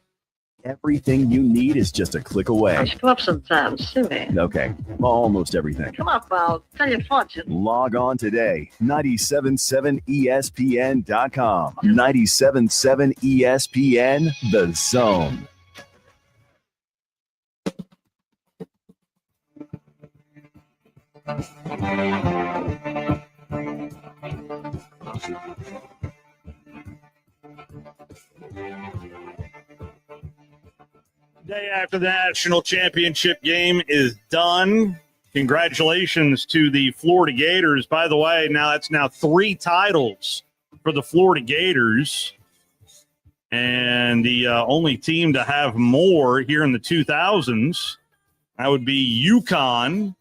Everything you need is just a click away. Come up sometimes, see me. Okay, almost everything. Come up, I'll tell you a fortune. Log on today, 977ESPN.com. 977 ESPN, The Zone. Day after the national championship game is done. Congratulations to the Florida Gators. By the way, that's 3 titles for the Florida Gators. And the only team to have more here in the 2000s, that would be UConn.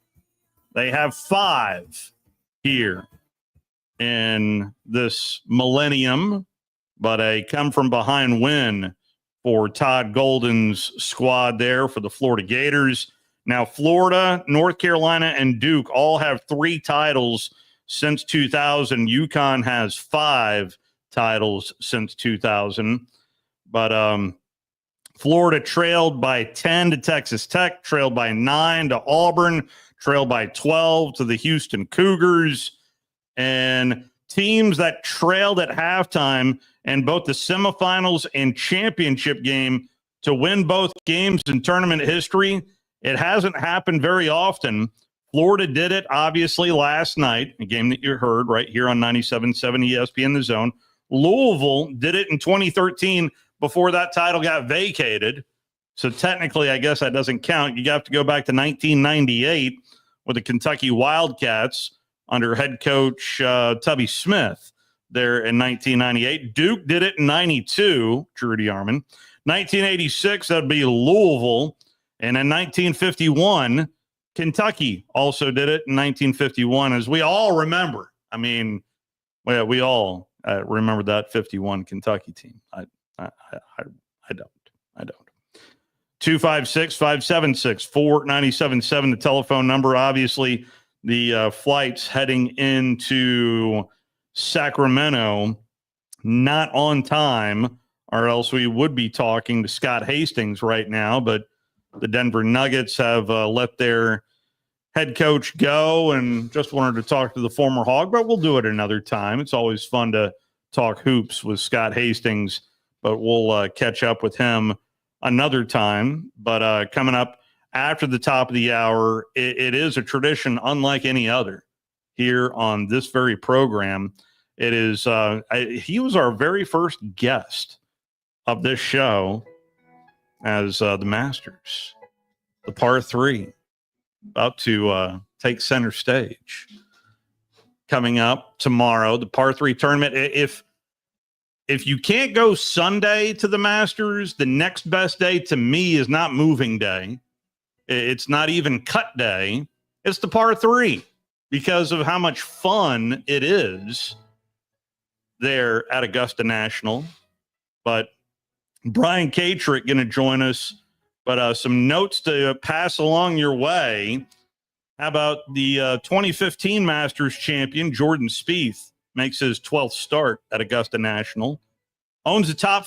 They have 5 here in this millennium, but a come-from-behind win for Todd Golden's squad there for the Florida Gators. Now, Florida, North Carolina, and Duke all have 3 titles since 2000. UConn has 5 titles since 2000. But Florida trailed by 10 to Texas Tech, trailed by 9 to Auburn, trailed by 12 to the Houston Cougars. And teams that trailed at halftime in both the semifinals and championship game to win both games in tournament history, it hasn't happened very often. Florida did it, obviously, last night, a game that you heard right here on 97.7 ESPN The Zone. Louisville did it in 2013 before that title got vacated. So technically, I guess that doesn't count. You have to go back to 1998 with the Kentucky Wildcats under head coach Tubby Smith there in 1998. Duke did it in 92, Trudy Armon. 1986, that would be Louisville. And in 1951, Kentucky also did it in 1951, as we all remember. I mean, we all remember that 51 Kentucky team. I don't. 256-576-4977, the telephone number. Obviously, the flights heading into Sacramento not on time, or else we would be talking to Scott Hastings right now. But the Denver Nuggets have let their head coach go and just wanted to talk to the former Hog, but we'll do it another time. It's always fun to talk hoops with Scott Hastings, but we'll catch up with him another time. But coming up after the top of the hour, it is a tradition unlike any other here on this very program. It is he was our very first guest of this show as the Masters, the par 3, about to take center stage. Coming up tomorrow, the par 3 tournament. If you can't go Sunday to the Masters, the next best day to me is not moving day. It's not even cut day. It's the par 3 because of how much fun it is there at Augusta National. But Brian Katrick going to join us But some notes to pass along your way. How about the 2015 Masters champion, Jordan Spieth, makes his 12th start at Augusta National. Owns the top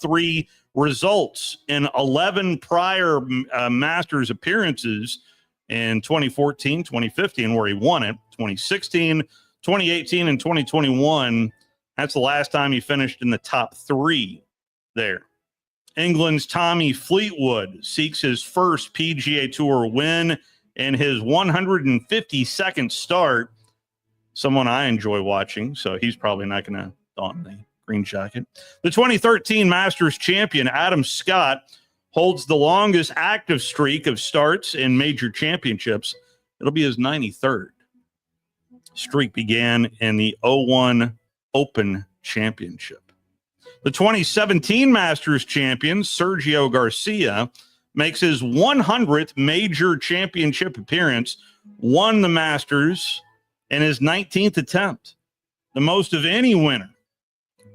three results in 11 prior Masters appearances in 2014, 2015, where he won it, 2016, 2018, and 2021. That's the last time he finished in the top three there. England's Tommy Fleetwood seeks his first PGA Tour win in his 152nd start. Someone I enjoy watching, so he's probably not going to don the green jacket. The 2013 Masters champion, Adam Scott, holds the longest active streak of starts in major championships. It'll be his 93rd. Streak began in the 01 Open Championship. The 2017 Masters champion, Sergio Garcia, makes his 100th major championship appearance, won the Masters in his 19th attempt, the most of any winner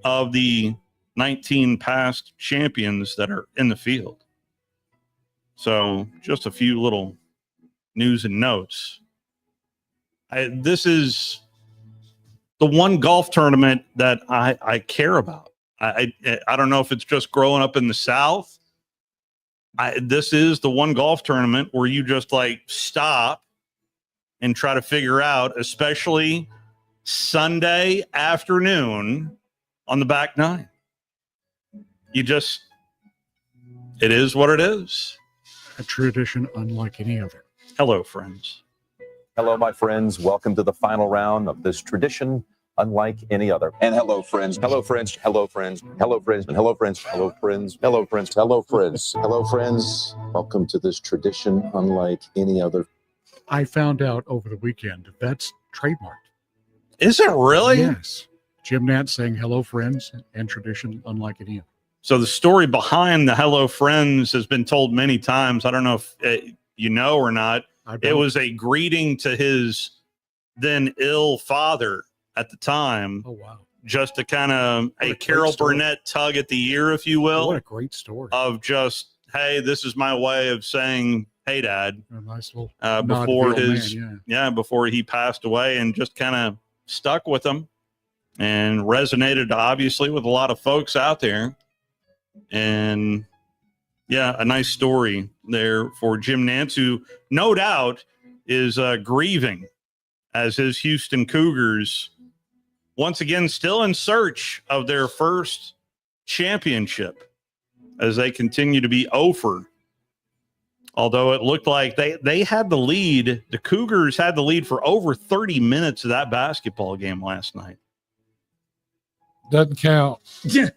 of the 19 past champions that are in the field. So just a few little news and notes. This is the one golf tournament that I care about. I don't know if it's just growing up in the South. This is the one golf tournament where you just like stop and try to figure out, especially Sunday afternoon on the back nine. It is what it is. A tradition unlike any other. Hello, friends. Hello, my friends. Welcome to the final round of this tradition unlike any other. And hello, friends. Hello, friends. Hello, friends. Hello, friends. And hello, friends. Hello, friends. Hello, friends. Hello, friends. Hello, friends. Welcome to this tradition unlike any other. I found out over the weekend that's trademarked. Is it really? Yes. Jim Nantz saying hello, friends, and tradition unlike any other. So the story behind the Hello Friends has been told many times. I don't know if you know or not. It was a greeting to his then ill father at the time. Oh, wow. Just to kind of a Carol Burnett tug at the ear, if you will. What a great story. Of just, hey, this is my way of saying, hey, Dad. A nice little before his, before he passed away, and just kind of stuck with him and resonated, obviously, with a lot of folks out there. And yeah, a nice story there for Jim Nantz, who no doubt is grieving as his Houston Cougars once again still in search of their first championship as they continue to be over. Although it looked like they had the lead, the Cougars had the lead for over 30 minutes of that basketball game last night. Doesn't count.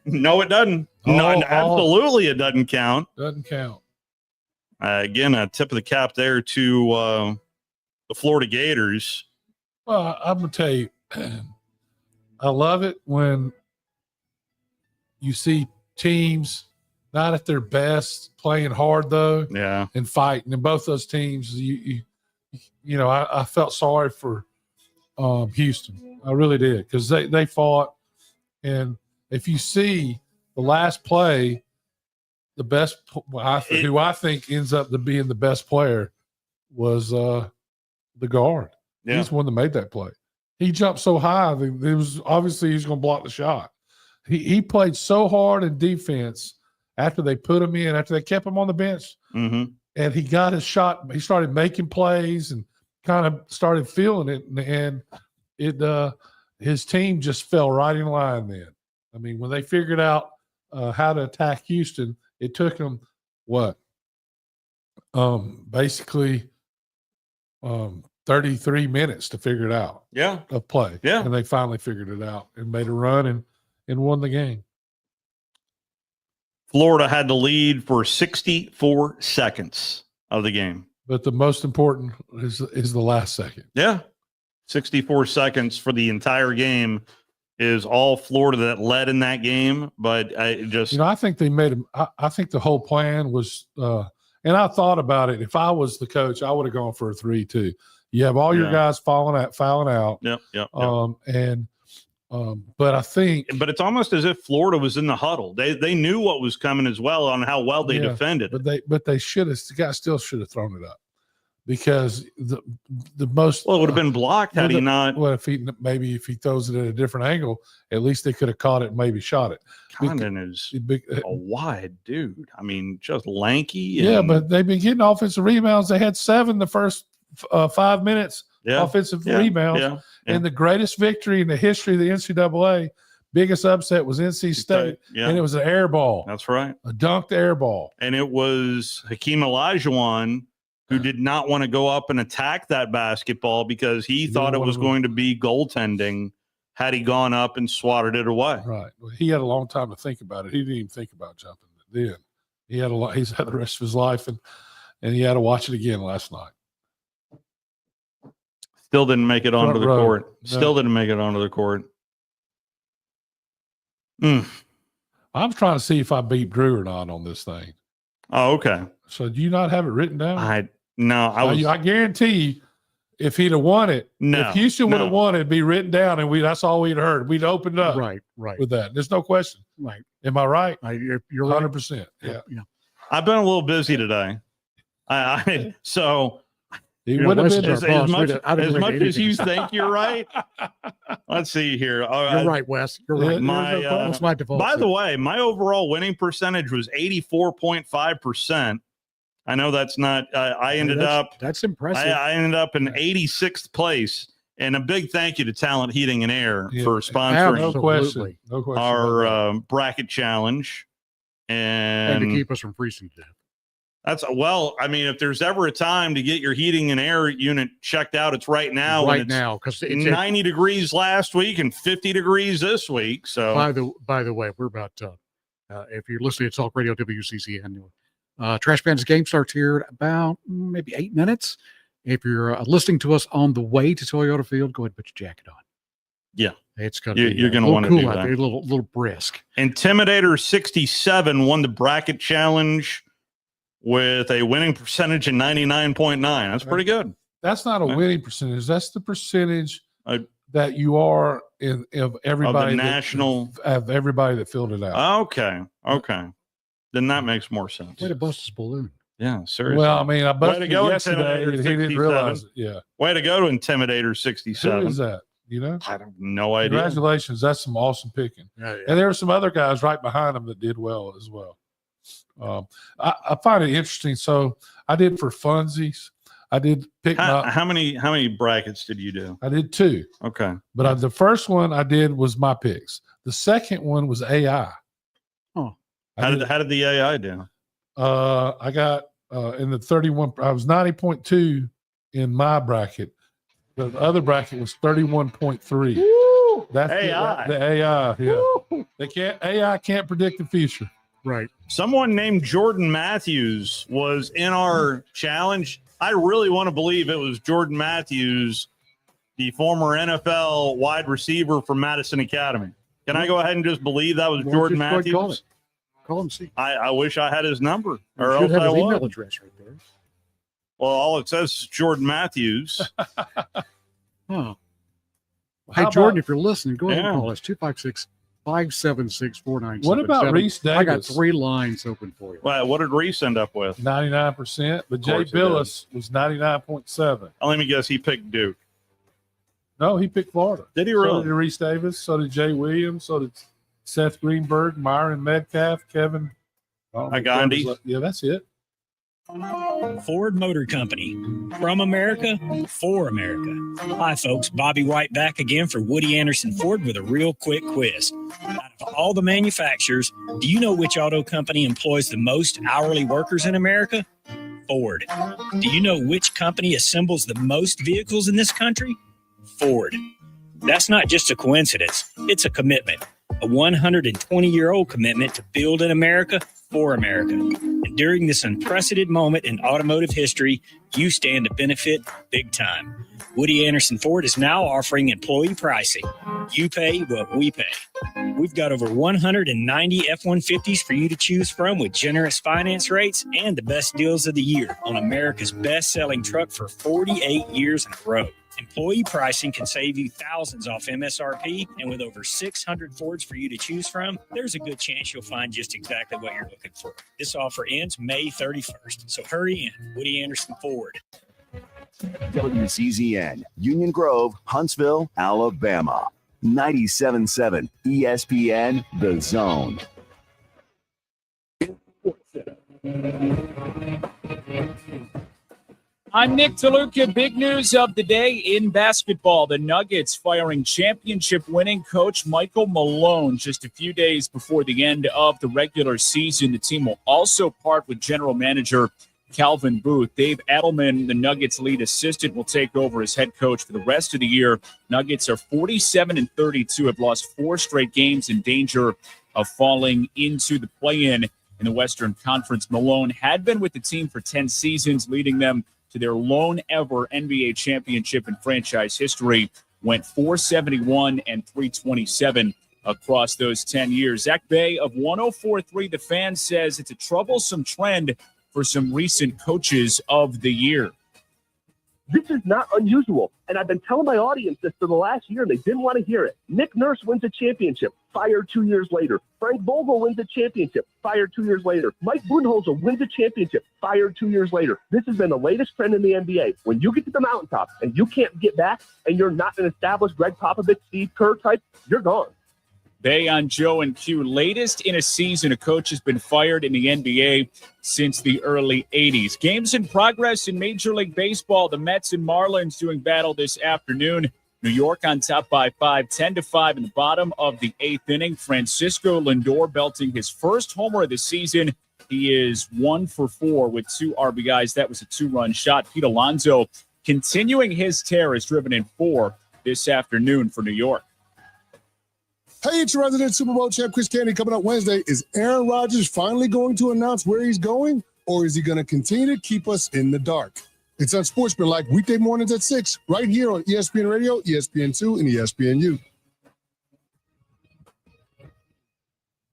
No, it doesn't. Absolutely, it doesn't count. Doesn't count. Again, a tip of the cap there to the Florida Gators. Well, I'm going to tell you, I love it when you see teams not at their best, playing hard though, and fighting. And both those teams, you know, I felt sorry for Houston. I really did, because they fought. And if you see the last play, the best who I think ends up to being the best player was the guard. Yeah. He's the one that made that play. He jumped so high that it was obviously he's going to block the shot. He played so hard in defense after they put him in, after they kept him on the bench, and he got his shot. He started making plays and kind of started feeling it, and his team just fell right in line then. I mean, when they figured out how to attack Houston, it took them basically 33 minutes to figure it out. Yeah. Of play. Yeah. And they finally figured it out and made a run and won the game. Florida had the lead for 64 seconds of the game. But the most important is the last second. Yeah. 64 seconds for the entire game is all Florida that led in that game. But I think they made him. I think the whole plan was, and I thought about it. If I was the coach, I would have gone for a 3-2. You have all your guys fouling out. Yep. And But I think, but it's almost as if Florida was in the huddle. They knew what was coming as well on how well they defended. But they should have. The guy still should have thrown it up because the most. Well, it would have been blocked had he not. Well, if he throws it at a different angle, at least they could have caught it and maybe shot it. Condon is a wide dude. I mean, just lanky. Yeah, but they've been getting offensive rebounds. They had 7 the first 5 minutes. Offensive rebounds. And the greatest victory in the history of the NCAA, biggest upset was NC State, and it was an air ball. That's right. A dunked air ball. And it was Hakeem Olajuwon who did not want to go up and attack that basketball because he thought it was going to be goaltending had he gone up and swatted it away. Right. Well, he had a long time to think about it. He didn't even think about jumping then. He had he's had the rest of his life, and he had to watch it again last night. Still didn't make it onto the court. Still didn't make it onto the court. I'm trying to see if I beat Drew or not on this thing. Oh, okay. So do you not have it written down? I guarantee you, if he'd have won it, if Houston would have won it, it'd be written down, and that's all we'd heard. We'd opened up right with that. There's no question. Right. Am I right? You're 100%. Yeah. I've been a little busy today. So he would have been as much as you think you're right. Let's see here. You're right, Wes. You're right. That's my default. By the way, my overall winning percentage was 84.5%. I know that's not. That's impressive. I ended up in 86th place, and a big thank you to Talent Heating and Air for sponsoring no question our bracket challenge, and to keep us from freezing to death. I mean, if there's ever a time to get your heating and air unit checked out, it's right now. Right now, because it's 90 degrees last week and 50 degrees this week. So, by the way, we're about if you're listening to Talk Radio WCCN, Trash Band's game starts here in about maybe 8 minutes. If you're listening to us on the way to Toyota Field, go ahead and put your jacket on. Yeah, it's going to be you're going to want to cool do out that. there, a little brisk. Intimidator 67 won the bracket challenge with a winning percentage of 99.9. That's pretty good. That's not a winning percentage. That's the percentage that you are of everybody. Of the national. Of everybody that filled it out. Okay. Then that makes more sense. Way to bust his balloon. Yeah, seriously. Well, I mean, I busted Way to go, yesterday. Intimidator He didn't realize it. Yeah. Way to go to Intimidator 67. Who is that? You know? I have no idea. Congratulations. That's some awesome picking. Yeah. And there were some other guys right behind him that did well as well. I find it interesting. So I did for funsies. I did pick how many brackets did you do? I did 2. Okay. But the first one I did was my picks. The second one was AI. Oh. How did the AI do? I got in the 31. I was 90.2 in my bracket. The other bracket was 31.3. That's AI. The AI. Yeah. AI can't predict the future. Right. Someone named Jordan Matthews was in our challenge. I really want to believe it was Jordan Matthews, the former NFL wide receiver from Madison Academy. Can I go ahead and just believe that was Jordan Matthews? Call him, see. I wish I had his number, or You else should have I his would. email address right there. Well, all it says is Jordan Matthews. Oh. Hey, Jordan, if you're listening, go ahead and call us 256-576-4977. What about Reese Davis? I got 3 lines open for you. Well, what did Reese end up with? 99%, but Jay Billis was 99.7. Let me guess, he picked Duke. No, he picked Florida. Did he So really? did Reese Davis. So did Jay Williams. So did Seth Greenberg, Myron Metcalf, Kevin. Agandi. Yeah, that's it. Ford Motor Company. From America, for America. Hi, folks. Bobby White back again for Woody Anderson Ford with a real quick quiz. Out of all the manufacturers, do you know which auto company employs the most hourly workers in America? Ford. Do you know which company assembles the most vehicles in this country? Ford. That's not just a coincidence. It's a commitment. A 120-year-old commitment to build in America for America. And during this unprecedented moment in automotive history, you stand to benefit big time. Woody Anderson Ford is now offering employee pricing. You pay what we pay. We've got over 190 F-150s for you to choose from with generous finance rates and the best deals of the year on America's best-selling truck for 48 years in a row. Employee pricing can save you thousands off MSRP, and with over 600 Fords for you to choose from, there's a good chance you'll find just exactly what you're looking for. This offer ends May 31st, so hurry in. Woody Anderson Ford. WCZN, Union Grove, Huntsville, Alabama. 97.7 ESPN, The Zone. I'm Nick DeLuca. Big news of the day in basketball. The Nuggets firing championship-winning coach Michael Malone just a few days before the end of the regular season. The team will also part with general manager Calvin Booth. Dave Adelman, the Nuggets lead assistant, will take over as head coach for the rest of the year. Nuggets are 47-32, have lost 4 straight games, in danger of falling into the play-in in the Western Conference. Malone had been with the team for 10 seasons, leading them to their lone ever NBA championship in franchise history. Went 471 and 327 across those 10 years. Zach Bay of 104.3 The Fan says it's a troublesome trend for some recent coaches of the year. This is not unusual, and I've been telling my audience this for the last year, and they didn't want to hear it. Nick Nurse wins a championship, fired 2 years later. Frank Vogel wins a championship, fired 2 years later. Mike Budenholzer wins a championship, fired 2 years later. This has been the latest trend in the NBA. When you get to the mountaintop and you can't get back, and you're not an established Greg Popovich, Steve Kerr type, you're gone. Bay on Joe and Q. Latest in a season, a coach has been fired in the NBA since the early 80s. Games in progress in Major League Baseball. The Mets and Marlins doing battle this afternoon. New York on top by 5, 10-5 in the bottom of the 8th inning. Francisco Lindor belting his first homer of the season. He is 1 for 4 with 2 RBIs. That was a 2-run shot. Pete Alonso continuing his tear, is driven in 4 this afternoon for New York. Hey, it's your resident Super Bowl champ, Chris Candy. Coming up Wednesday, is Aaron Rodgers finally going to announce where he's going, or is he going to continue to keep us in the dark? It's Unsportsmanlike weekday mornings at 6, right here on ESPN Radio, ESPN2, and ESPNU.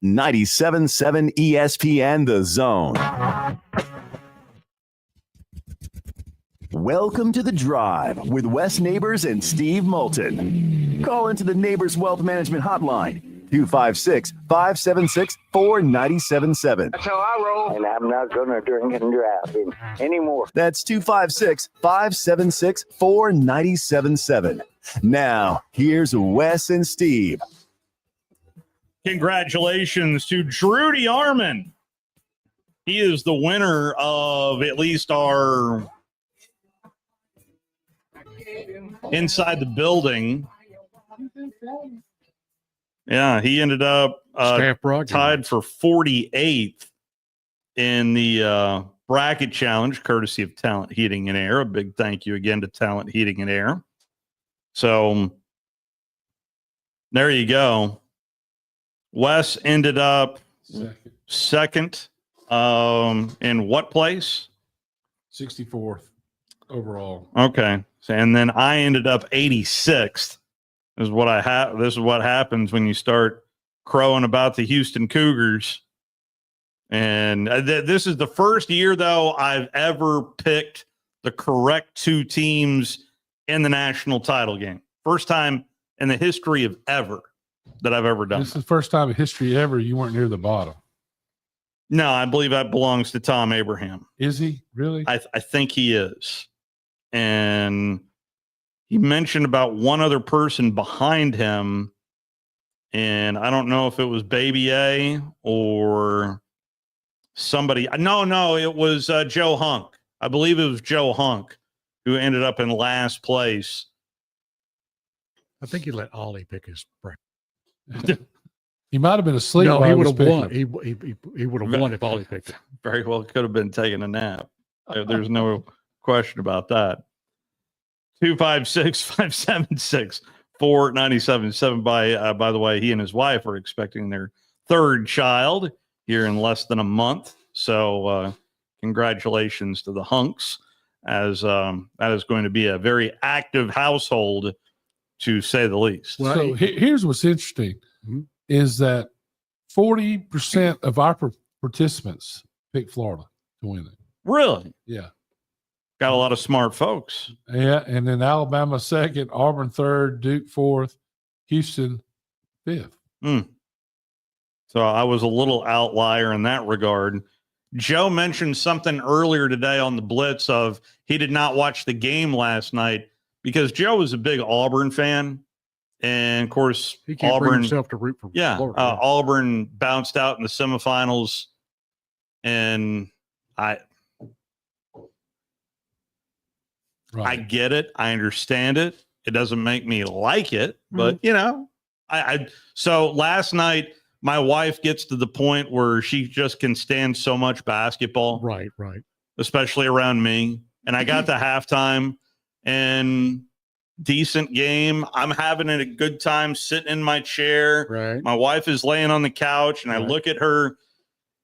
97.7 ESPN, The Zone. Welcome to The Drive with Wes Neighbors and Steve Moulton. Call into the Neighbors Wealth Management Hotline, 256-576-4977. That's how I roll. And I'm not going to drink and drive anymore. That's 256-576-4977. Now, here's Wes and Steve. Congratulations to Drew DeArmond. He is the winner of at least our Inside the Building. Yeah, he ended up tied for 48th in the bracket challenge, courtesy of Talent Heating and Air. A big thank you again to Talent Heating and Air. So there you go. Wes ended up second in what place? 64th overall. Okay. And then I ended up 86th. This is what this is what happens when you start crowing about the Houston Cougars. And this is the first year, though, I've ever picked the correct 2 teams in the national title game. First time in the history of ever that I've ever done. This is the first time in history ever you weren't near the bottom. No, I believe that belongs to Tom Abraham. Is he? Really? I think he is. And he mentioned about one other person behind him, and I don't know if it was Baby A or somebody. No, it was Joe Hunk. I believe it was Joe Hunk who ended up in last place. I think he let Ollie pick his brain. He might have been asleep. No, while he would was have won. picking. He would have won if Ollie picked it. Very well could have been taking a nap. There's no question about that. 256-576-4977. By the way, he and his wife are expecting their 3rd child here in less than a month. So congratulations to the Hunks, as that is going to be a very active household, to say the least. Well, so here's what's interesting is that 40% of our participants pick Florida to win it. Really? Yeah. Got a lot of smart folks. Yeah, and then Alabama second, Auburn third, Duke fourth, Houston fifth. So I was a little outlier in that regard. Joe mentioned something earlier today on the Blitz of he did not watch the game last night because Joe is a big Auburn fan. And, of course, He can't Auburn, bring himself to root for Florida. Auburn bounced out in the semifinals. And I get it. I understand it. It doesn't make me like it. But, so last night, my wife gets to the point where she just can stand so much basketball. Right. Especially around me. And I got to halftime and decent game. I'm having a good time sitting in my chair. Right. My wife is laying on the couch and I look at her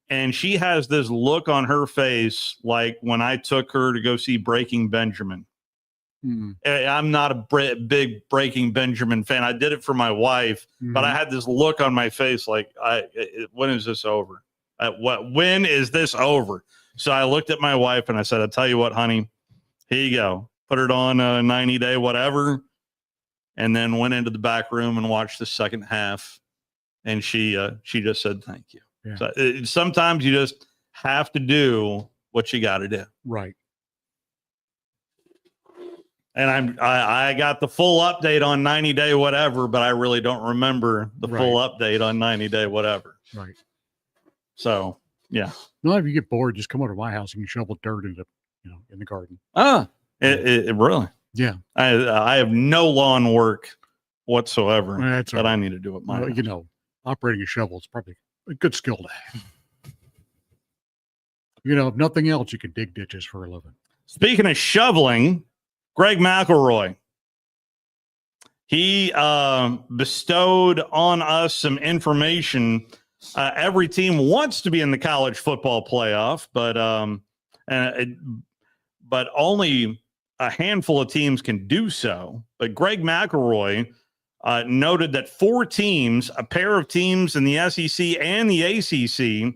and she has this look on her face like when I took her to go see Breaking Benjamin. I'm not a big Breaking Benjamin fan. I did it for my wife, but I had this look on my face like, when is this over? When is this over? So I looked at my wife and I said, I'll tell you what, honey, here you go. Put it on a 90-day whatever, and then went into the back room and watched the second half. And she just said, thank you. Yeah. So sometimes you just have to do what you got to do. Right. And I got the full update on 90-day whatever, but I really don't remember the full update on 90-day whatever. Right. So, yeah. No, if you get bored, just come over to my house and you shovel dirt in the garden. It really? Yeah. I have no lawn work whatsoever that I need to do at my house. Operating a shovel is probably a good skill to have. If nothing else, you can dig ditches for a living. Speaking of shoveling, Greg McElroy, he bestowed on us some information. Every team wants to be in the college football playoff, but only a handful of teams can do so. But Greg McElroy noted that 4 teams, a pair of teams in the SEC and the ACC,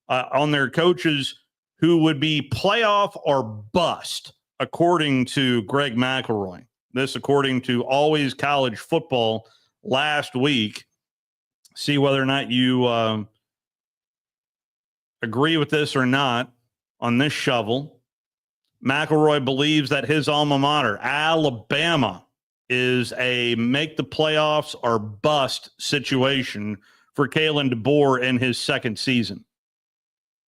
on their coaches who would be playoff or bust, according to Greg McElroy. This according to Always College Football last week. See whether or not you agree with this or not on this shovel. McElroy believes that his alma mater, Alabama, is a make the playoffs or bust situation for Kalen DeBoer in his second season.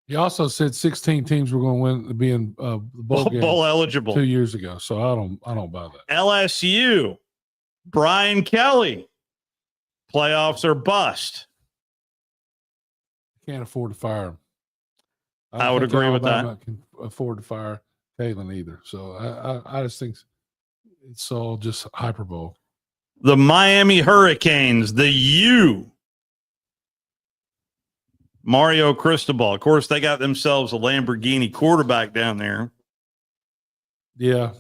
He also said 16 teams were going to be in the bowl eligible 2 years ago. So I don't buy that. LSU, Brian Kelly, playoffs or bust. Can't afford to fire him. I would agree with that. Alabama can afford to fire Kalen either. So I just think it's all just hyperbole. The Miami Hurricanes, the U. Mario Cristobal. Of course, they got themselves a Lamborghini quarterback down there. Yeah.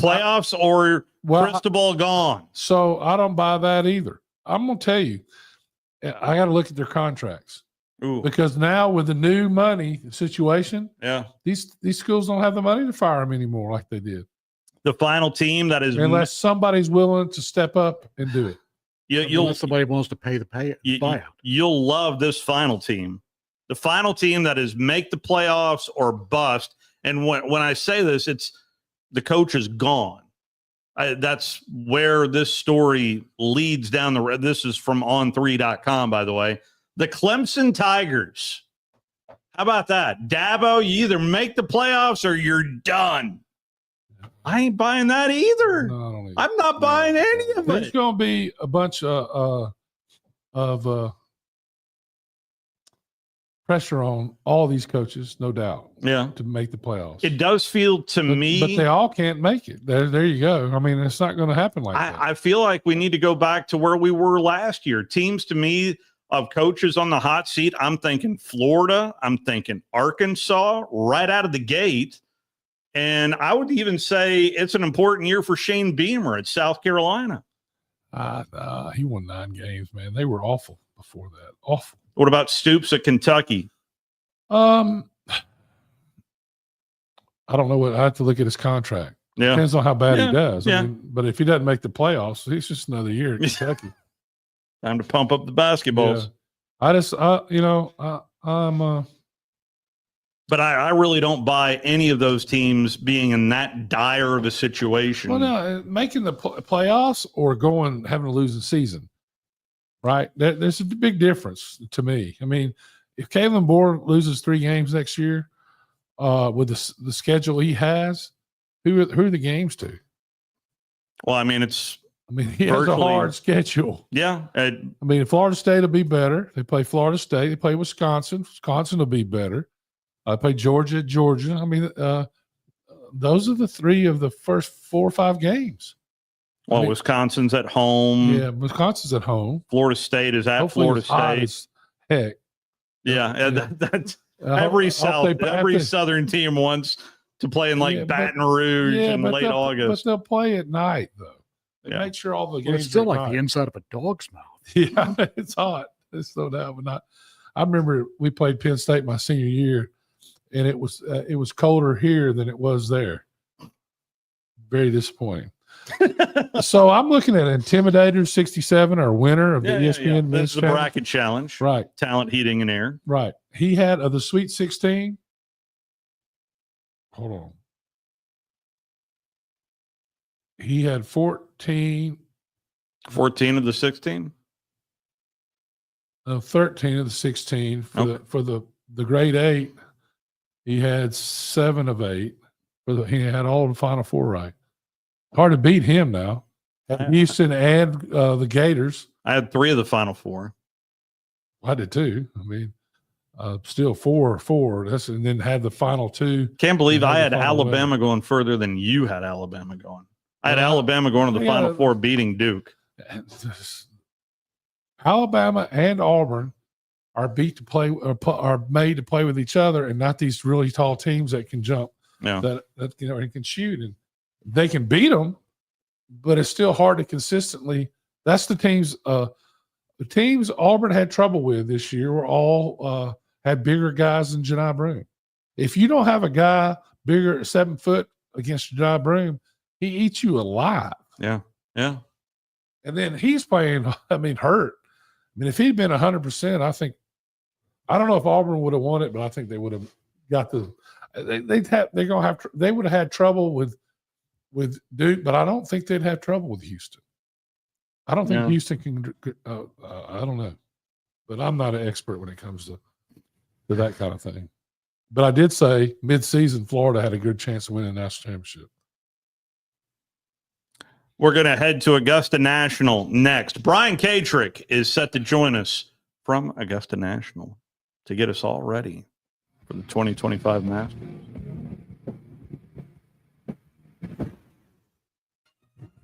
Playoffs or Cristobal gone? So I don't buy that either. I'm going to tell you, I got to look at their contracts. Ooh. Because now with the new money situation, these schools don't have the money to fire them anymore like they did. The final team that is unless somebody's willing to step up and do it. Unless somebody wants to pay the buyout. You'll love this final team. The final team that is make the playoffs or bust. And when I say this, it's the coach is gone. That's where this story leads down the road. This is from on3.com, by the way. The Clemson Tigers. How about that? Dabo, you either make the playoffs or you're done. I ain't buying that either. No, I don't either. I'm not buying any of it. There's going to be a bunch of pressure on all these coaches, no doubt. Yeah, to make the playoffs. It does feel to me, but they all can't make it. There you go. I mean, it's not going to happen like that. I feel like we need to go back to where we were last year. Teams, to me, of coaches on the hot seat. I'm thinking Florida. I'm thinking Arkansas right out of the gate. And I would even say it's an important year for Shane Beamer at South Carolina. He won 9 games, man. They were awful before that. Awful. What about Stoops at Kentucky? I I don't know what I have to look at his contract. Yeah. Depends on how bad he does. Yeah. I mean, but if he doesn't make the playoffs, he's just another year at Kentucky. Time to pump up the basketballs. Yeah. I just, I'm. But I really don't buy any of those teams being in that dire of a situation. Well, no, making the playoffs or having a losing season, right? There's a big difference to me. I mean, if Kalen Bohr loses 3 games next year with the schedule he has, who are the games to? Well, I mean, he has a hard schedule. Yeah. I mean, Florida State will be better. They play Florida State. They play Wisconsin. Wisconsin will be better. I play Georgia. I mean, those are the 3 of the first 4 or 5 games. Well, Wisconsin's at home. Yeah, Wisconsin's at home. Florida State is at Hopefully Florida it's hot State. as heck. Yeah. That's every Southern team wants to play in Baton Rouge in late August. But they'll play at night, though. They make sure all the games it's still are like at the night. inside of a dog's mouth. Yeah, it's hot. It's no doubt. But not. I remember we played Penn State my senior year, and it was colder here than it was there. Very disappointing. So I'm looking at Intimidator 67, our winner of the ESPN. This is the bracket challenge. Right. Talent, heating, and air. Right. He had of the Sweet 16. Hold on. He had 14. 14 of the 16? 13 of the 16. For the grade 8, he had 7 of 8. He had all the Final 4 right. Hard to beat him now. Houston and the Gators. I had 3 of the Final 4. I did too. I mean, still 4. And then had the final 2. Can't believe I had Alabama going further than you had Alabama going. I had Alabama going to the Final 4, beating Duke. Alabama and Auburn are made to play with each other, and not these really tall teams that can jump. Yeah. That and can shoot, and they can beat them, but it's still hard to consistently. That's the teams. The teams Auburn had trouble with this year were all had bigger guys than Janai Broome. If you don't have a guy bigger, 7 foot against Janai Broome, he eats you alive. Yeah, yeah. And then he's playing. hurt. I mean, if he'd been 100%, I don't know if Auburn would have won it, but I think they would have got the. They would have had trouble with Duke, but I don't think they'd have trouble with Houston. I don't think Houston can. I don't know, but I'm not an expert when it comes to that kind of thing. But I did say mid-season Florida had a good chance of winning the national championship. We're going to head to Augusta National next. Brian Katrick is set to join us from Augusta National to get us all ready for the 2025 Masters.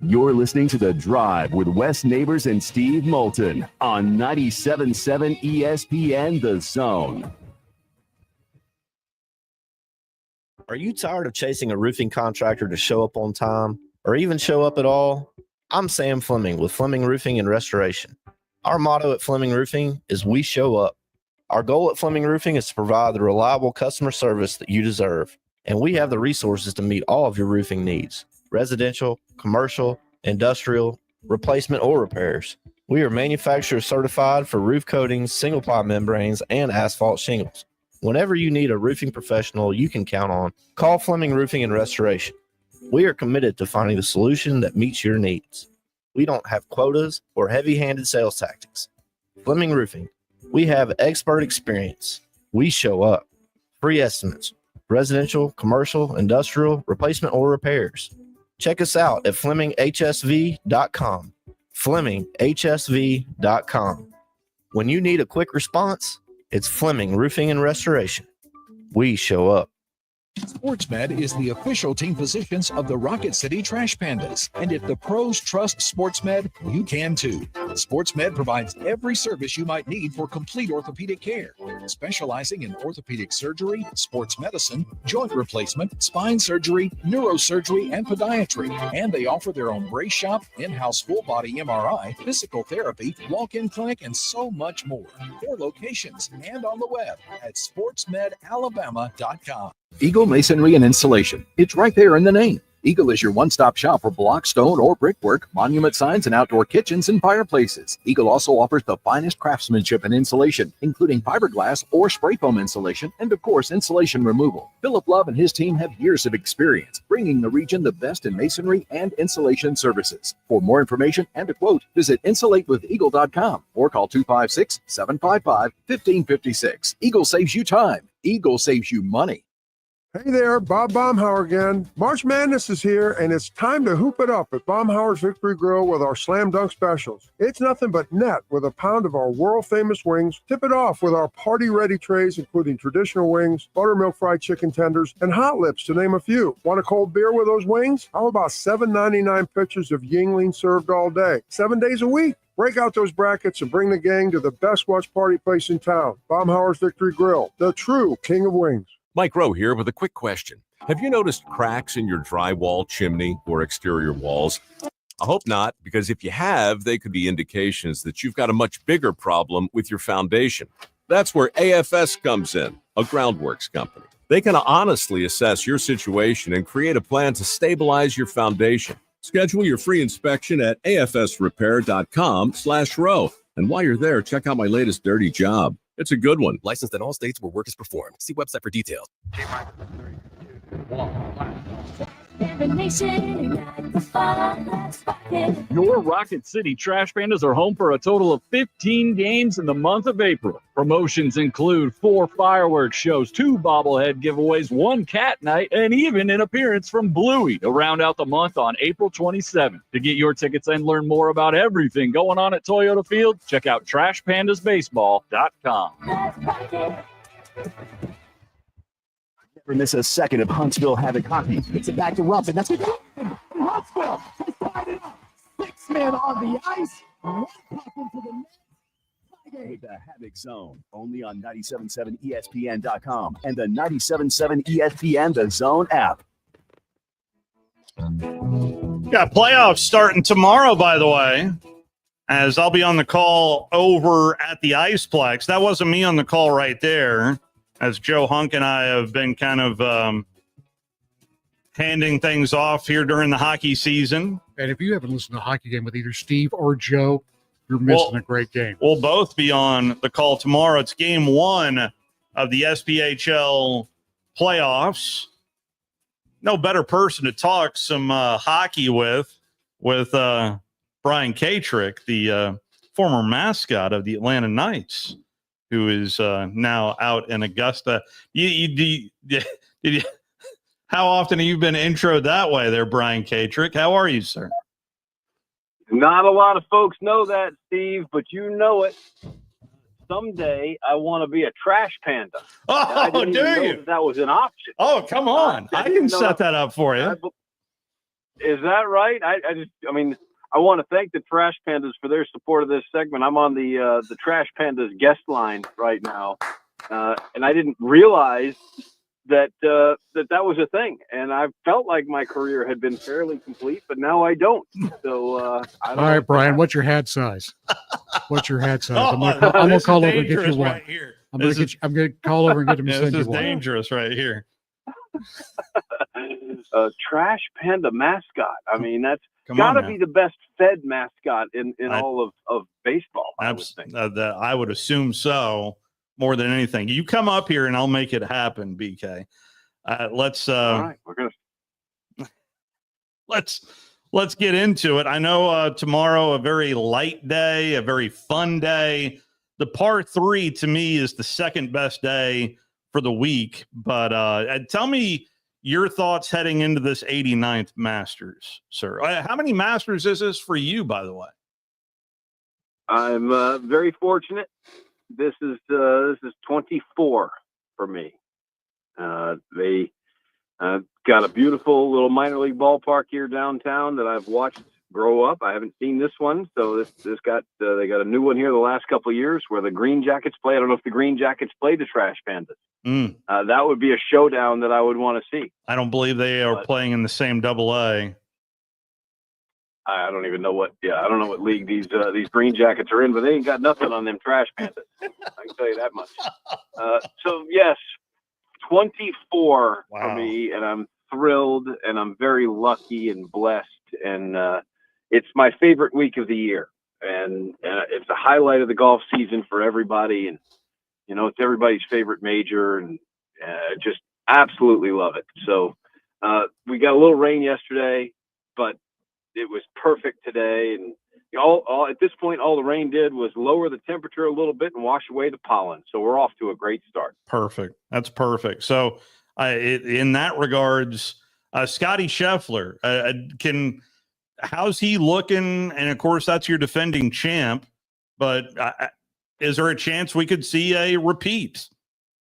You're listening to The Drive with Wes Neighbors and Steve Moulton on 97.7 ESPN The Zone. Are you tired of chasing a roofing contractor to show up on time or even show up at all? I'm Sam Fleming with Fleming Roofing and Restoration. Our motto at Fleming Roofing is we show up. Our goal at Fleming Roofing is to provide the reliable customer service that you deserve, and we have the resources to meet all of your roofing needs: residential, commercial, industrial, replacement, or repairs. We are manufacturer certified for roof coatings, single-ply membranes, and asphalt shingles. Whenever you need a roofing professional you can count on, call Fleming Roofing and Restoration. We are committed to finding the solution that meets your needs. We don't have quotas or heavy-handed sales tactics. Fleming Roofing, we have expert experience. We show up. Free estimates, residential, commercial, industrial, replacement, or repairs. Check us out at FlemingHSV.com. FlemingHSV.com. When you need a quick response, it's Fleming Roofing and Restoration. We show up. SportsMed is the official team physicians of the Rocket City Trash Pandas. And if the pros trust SportsMed, you can too. SportsMed provides every service you might need for complete orthopedic care, specializing in orthopedic surgery, sports medicine, joint replacement, spine surgery, neurosurgery, and podiatry. And they offer their own brace shop, in-house full-body MRI, physical therapy, walk-in clinic, and so much more. 4 locations and on the web at sportsmedalabama.com. Eagle Masonry and Installation. It's right there in the name. Eagle is your one-stop shop for block, stone, or brickwork, monument signs, and outdoor kitchens and fireplaces. Eagle also offers the finest craftsmanship and insulation, including fiberglass or spray foam insulation, and of course, insulation removal. Philip Love and his team have years of experience, bringing the region the best in masonry and insulation services. For more information and a quote, visit insulatewitheagle.com or call 256-755-1556. Eagle saves you time. Eagle saves you money. Hey there, Bob Baumhauer again. March Madness is here, and it's time to hoop it up at Baumhauer's Victory Grill with our Slam Dunk specials. It's nothing but net with a pound of our world-famous wings. Tip it off with our party-ready trays, including traditional wings, buttermilk fried chicken tenders, and hot lips, to name a few. Want a cold beer with those wings? How about $7.99 pitchers of Yingling served all day, 7 days a week? Break out those brackets and bring the gang to the best watch party place in town, Baumhauer's Victory Grill, the true king of wings. Mike Rowe here with a quick question. Have you noticed cracks in your drywall, chimney, or exterior walls? I hope not, because if you have, they could be indications that you've got a much bigger problem with your foundation. That's where AFS comes in, a groundworks company. They can honestly assess your situation and create a plan to stabilize your foundation. Schedule your free inspection at afsrepair.com/row. And while you're there, check out my latest dirty job. It's a good one. Licensed in all states where work is performed. See website for details. Your Rocket City Trash Pandas are home for a total of 15 games in the month of April. Promotions include 4 fireworks shows, 2 bobblehead giveaways, 1 cat night, and even an appearance from Bluey to round out the month on April 27th. To get your tickets and learn more about everything going on at Toyota Field, check out TrashPandasBaseball.com. Never miss a second of Huntsville Havoc hockey. It's it back to Ruffin. That's what Huntsville has tied it up. 6 men on the ice. One pop into the net. With the Havoc Zone, only on 97.7 ESPN.com and the 97.7 ESPN The Zone app. Got playoffs starting tomorrow, by the way, as I'll be on the call over at the Iceplex. That wasn't me on the call right there, as Joe Hunk and I have been kind of handing things off here during the hockey season. And if you haven't listened to a hockey game with either Steve or Joe, you're missing a great game. We'll both be on the call tomorrow. It's game 1 of the SPHL playoffs. No better person to talk some hockey with Brian Katrick, the former mascot of the Atlanta Knights, who is now out in Augusta. How often have you been introed that way there, Brian Katrick? How are you, sir? Not a lot of folks know that, Steve, but you know it. Someday I want to be a trash panda. Oh, do you? That was an option. Oh, come on. I can set that up for you. Is that right? I want to thank the Trash Pandas for their support of this segment. I'm on the Trash Pandas guest line right now, and I didn't realize that was a thing. And I felt like my career had been fairly complete, but now I don't. So, all right, Brian, what's your hat size? What's your hat size? I'm gonna call over and get you one. Right here. I'm gonna call over and get him to send you one. This is dangerous right here. Trash Panda mascot. I mean, that's Come got to on, be the best fed mascot in all of baseball. I would assume so. More than anything, you come up here and I'll make it happen, BK. Let's all right, we're gonna let's get into it. I know tomorrow a very light day, a very fun day. The par 3 to me is the second best day for the week. But tell me your thoughts heading into this 89th Masters, sir. How many Masters is this for you, by the way? I'm very fortunate. This is 24 for me. They got a beautiful little minor league ballpark here downtown that I've watched grow up. I haven't seen this one, so this got they got a new one here the last couple of years where the Green Jackets play. I don't know if the Green Jackets play the Trash Pandas. That would be a showdown that I would want to see. I don't believe they are playing in the same AA. I don't even know what. Yeah, I don't know what league these Green Jackets are in, but they ain't got nothing on them Trash Pandas. I can tell you that much. So yes, 24 Wow. for me, and I'm thrilled, and I'm very lucky and blessed, and it's my favorite week of the year, and it's a highlight of the golf season for everybody, and it's everybody's favorite major, and just absolutely love it. So we got a little rain yesterday, but it was perfect today, and all at this point, all the rain did was lower the temperature a little bit and wash away the pollen. So we're off to a great start. Perfect. That's perfect. So in that regards, Scotty Scheffler, how's he looking? And of course, that's your defending champ. But is there a chance we could see a repeat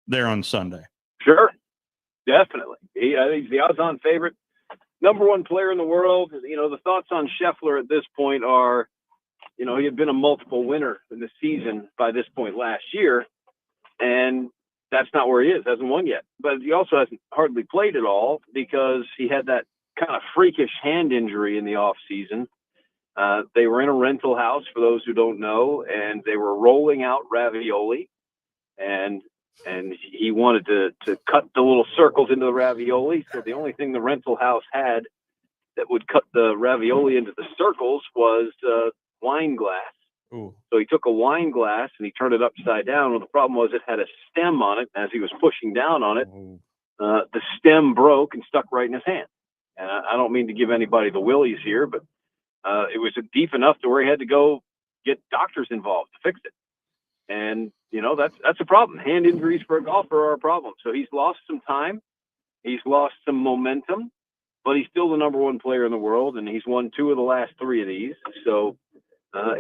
there on Sunday? Sure, definitely. I think he's the odds-on favorite, number one player in the world. The thoughts on Scheffler at this point are, he had been a multiple winner in the season by this point last year, and that's not where he is. Hasn't won yet. But he also hasn't hardly played at all because he had that kind of freakish hand injury in the off season. They were in a rental house, for those who don't know, and they were rolling out ravioli, and he wanted to cut the little circles into the ravioli. So the only thing the rental house had that would cut the ravioli into the circles was wine glass. Ooh. So he took a wine glass and he turned it upside down. Well, the problem was it had a stem on it. As he was pushing down on it, the stem broke and stuck right in his hand. And I don't mean to give anybody the willies here, but it was deep enough to where he had to go get doctors involved to fix it. And, that's a problem. Hand injuries for a golfer are a problem. So he's lost some time. He's lost some momentum, but he's still the number one player in the world, and he's won 2 of the last 3 of these. So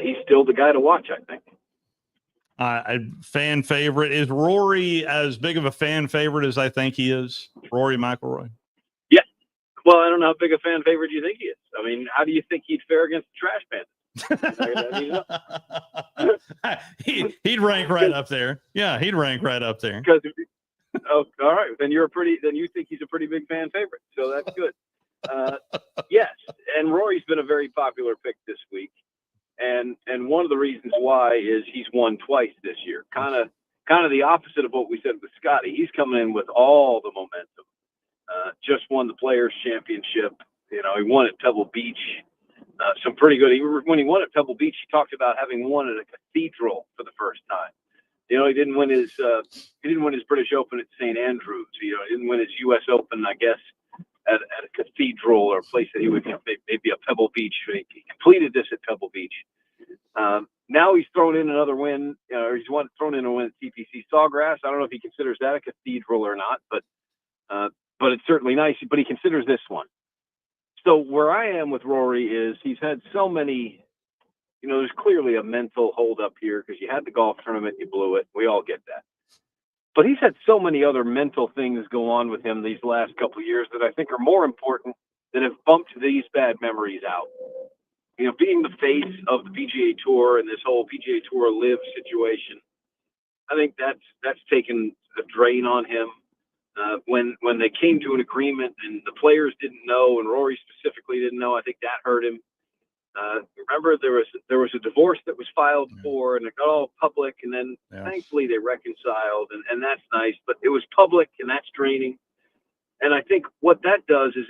he's still the guy to watch, I think. Fan favorite. Is Rory as big of a fan favorite as I think he is? Rory McIlroy? Yeah. Well, I don't know how big a fan favorite you think he is. I mean, how do you think he'd fare against the Trash Pandas? He'd rank right up there. Yeah, he'd rank right up there. Because, all right, then you think he's a pretty big fan favorite. So that's good. Yes, and Rory's been a very popular pick this week, and one of the reasons why is he's won twice this year. Kind of the opposite of what we said with Scotty. He's coming in with all the momentum. Just won the Players Championship. He won at Pebble Beach. Some pretty good. When he won at Pebble Beach, he talked about having won at a cathedral for the first time. He didn't win his British Open at St. Andrews. He didn't win his U.S. Open, I guess, at a cathedral or a place that he would maybe a Pebble Beach. He completed this at Pebble Beach. Now he's thrown in another win, or he's thrown in a win at TPC Sawgrass. I don't know if he considers that a cathedral or not, but it's certainly nice. But he considers this one. So where I am with Rory is he's had so many, there's clearly a mental hold up here because you had the golf tournament, you blew it. We all get that. But he's had so many other mental things go on with him these last couple of years that I think are more important that have bumped these bad memories out. Being the face of the PGA Tour and this whole PGA Tour live situation, I think that's taken a drain on him. When they came to an agreement and the players didn't know, and Rory specifically didn't know, I think that hurt him. Remember, there was a divorce that was filed for, and it got all public, and then thankfully they reconciled, and that's nice. But it was public, and that's draining. And I think what that does is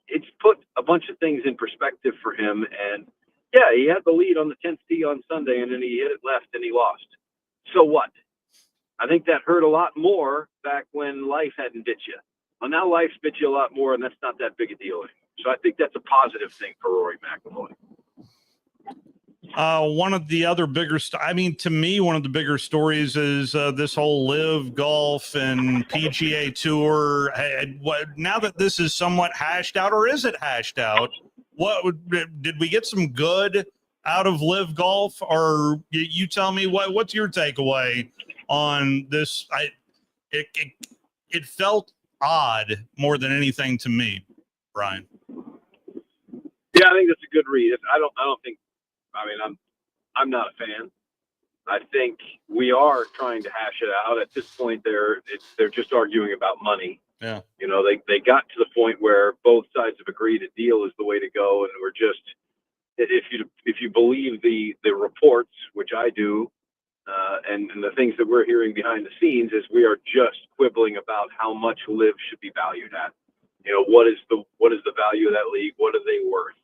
it's put a bunch of things in perspective for him. And yeah, he had the lead on the 10th tee on Sunday, and then he hit it left and he lost. So what? I think that hurt a lot more back when life hadn't bit you. Well, now life's bit you a lot more, and that's not that big a deal anymore. So I think that's a positive thing for Rory McIlroy. One of the other bigger, to me, one of the bigger stories is this whole live golf and PGA Tour. Now that this is somewhat hashed out, or is it hashed out? Did we get some good out of live golf, or you tell me what's your takeaway on this? It felt odd more than anything to me, Brian. Yeah, I think that's a good read. I'm not a fan. I think we are trying to hash it out. At this point, they're just arguing about money. Yeah. They got to the point where both sides have agreed a deal is the way to go, and we're just, if you believe the reports, which I do, And the things that we're hearing behind the scenes is we are just quibbling about how much LIV should be valued at. What is the value of that league? What are they worth?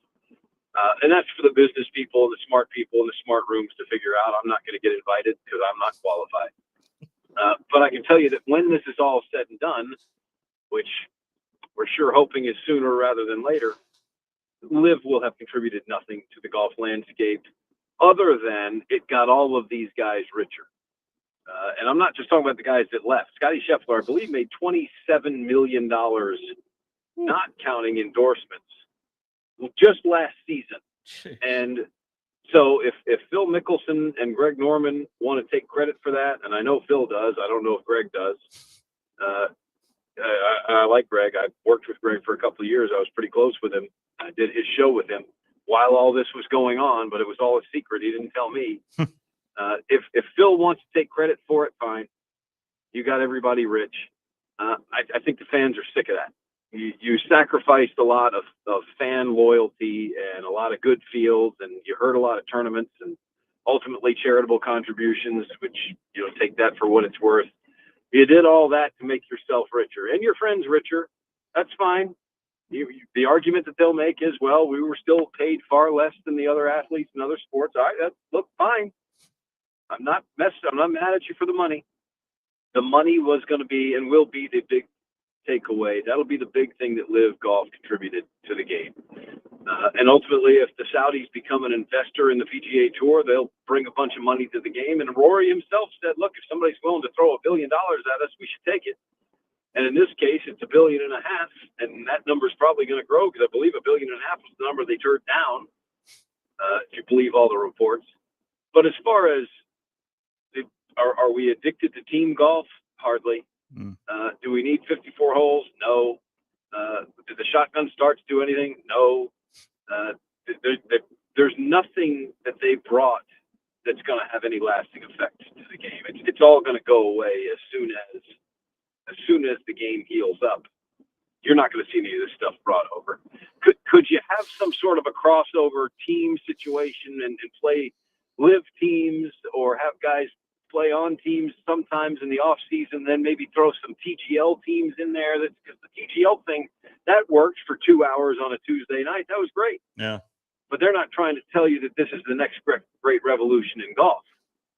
And that's for the business people and the smart people in the smart rooms to figure out. I'm not going to get invited because I'm not qualified. But I can tell you that when this is all said and done, which we're sure hoping is sooner rather than later, LIV will have contributed nothing to the golf landscape other than it got all of these guys richer. And I'm not just talking about the guys that left. Scotty Scheffler, I believe, made $27 million, not counting endorsements, just last season. And so if Phil Mickelson and Greg Norman want to take credit for that, and I know Phil does, I don't know if Greg does. I like Greg. I worked with Greg for a couple of years. I was pretty close with him. I did his show with him while all this was going on, but it was all a secret. He didn't tell me. If Phil wants to take credit for it, fine. You got everybody rich. I think the fans are sick of that. You sacrificed a lot of fan loyalty and a lot of good fields, and you hurt a lot of tournaments and ultimately charitable contributions, which, take that for what it's worth. You did all that to make yourself richer and your friends richer. That's fine. The argument that they'll make is, well, we were still paid far less than the other athletes in other sports. All right, look, fine. I'm not mad at you for the money. The money was going to be and will be the big takeaway. That'll be the big thing that LIV Golf contributed to the game. And ultimately, if the Saudis become an investor in the PGA Tour, they'll bring a bunch of money to the game. And Rory himself said, look, if somebody's willing to throw $1 billion at us, we should take it. And in this case, it's $1.5 billion, and that number is probably going to grow because I believe $1.5 billion was the number they turned down, if you believe all the reports. But as far as are we addicted to team golf? Hardly. Do we need 54 holes? No. Did the shotgun starts do anything? No. There's nothing that they brought that's going to have any lasting effect to the game. It's all going to go away as soon as the game heals up. You're not going to see any of this stuff brought over. Could you have some sort of a crossover team situation and play LIV teams or have guys play on teams sometimes in the off season, then maybe throw some TGL teams in there? That's because the TGL thing that worked for 2 hours on a Tuesday night. That was great. Yeah. But they're not trying to tell you that this is the next great revolution in golf.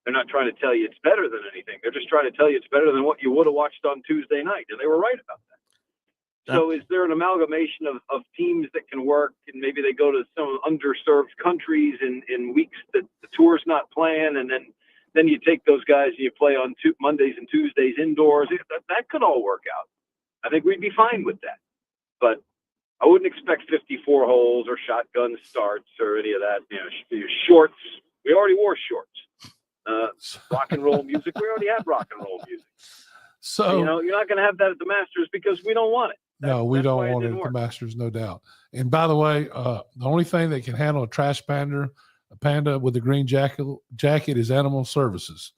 They're not trying to tell you it's better than anything. They're just trying to tell you it's better than what you would have watched on Tuesday night. And they were right about that. So is there an amalgamation of teams that can work, and maybe they go to some underserved countries in weeks that the tour's not playing, and then you take those guys and you play on Mondays and Tuesdays indoors? That could all work out. I think we'd be fine with that. But I wouldn't expect 54 holes or shotgun starts or any of that. Shorts. We already wore shorts. Rock and roll music. We already had rock and roll music. So you're not going to have that at the Masters because we don't want it. No, we don't want it at the Masters, no doubt. And by the way, the only thing that can handle a trash panda with a green jacket is animal services.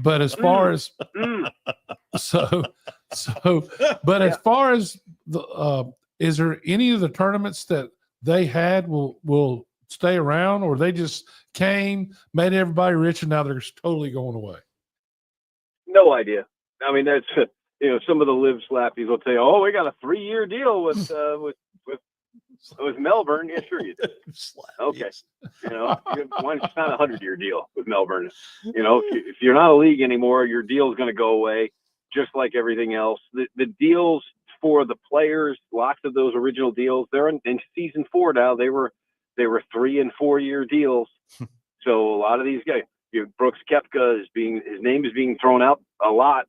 But as far as as far as the is there any of the tournaments that they had will stay around, or they just came, made everybody rich, and now they're totally going away? No idea. I mean, that's some of the LIV slappies will tell you, "Oh, we got a 3-year deal with Melbourne." Yeah, sure you did. Okay, why don't you sign a 100-year deal with Melbourne? If you're not a league anymore, your deal is going to go away, just like everything else. The deals for the players, lots of those original deals, they're in season 4 now. They were 3- and 4-year deals. So a lot of these guys, Brooks Koepka his name is being thrown out a lot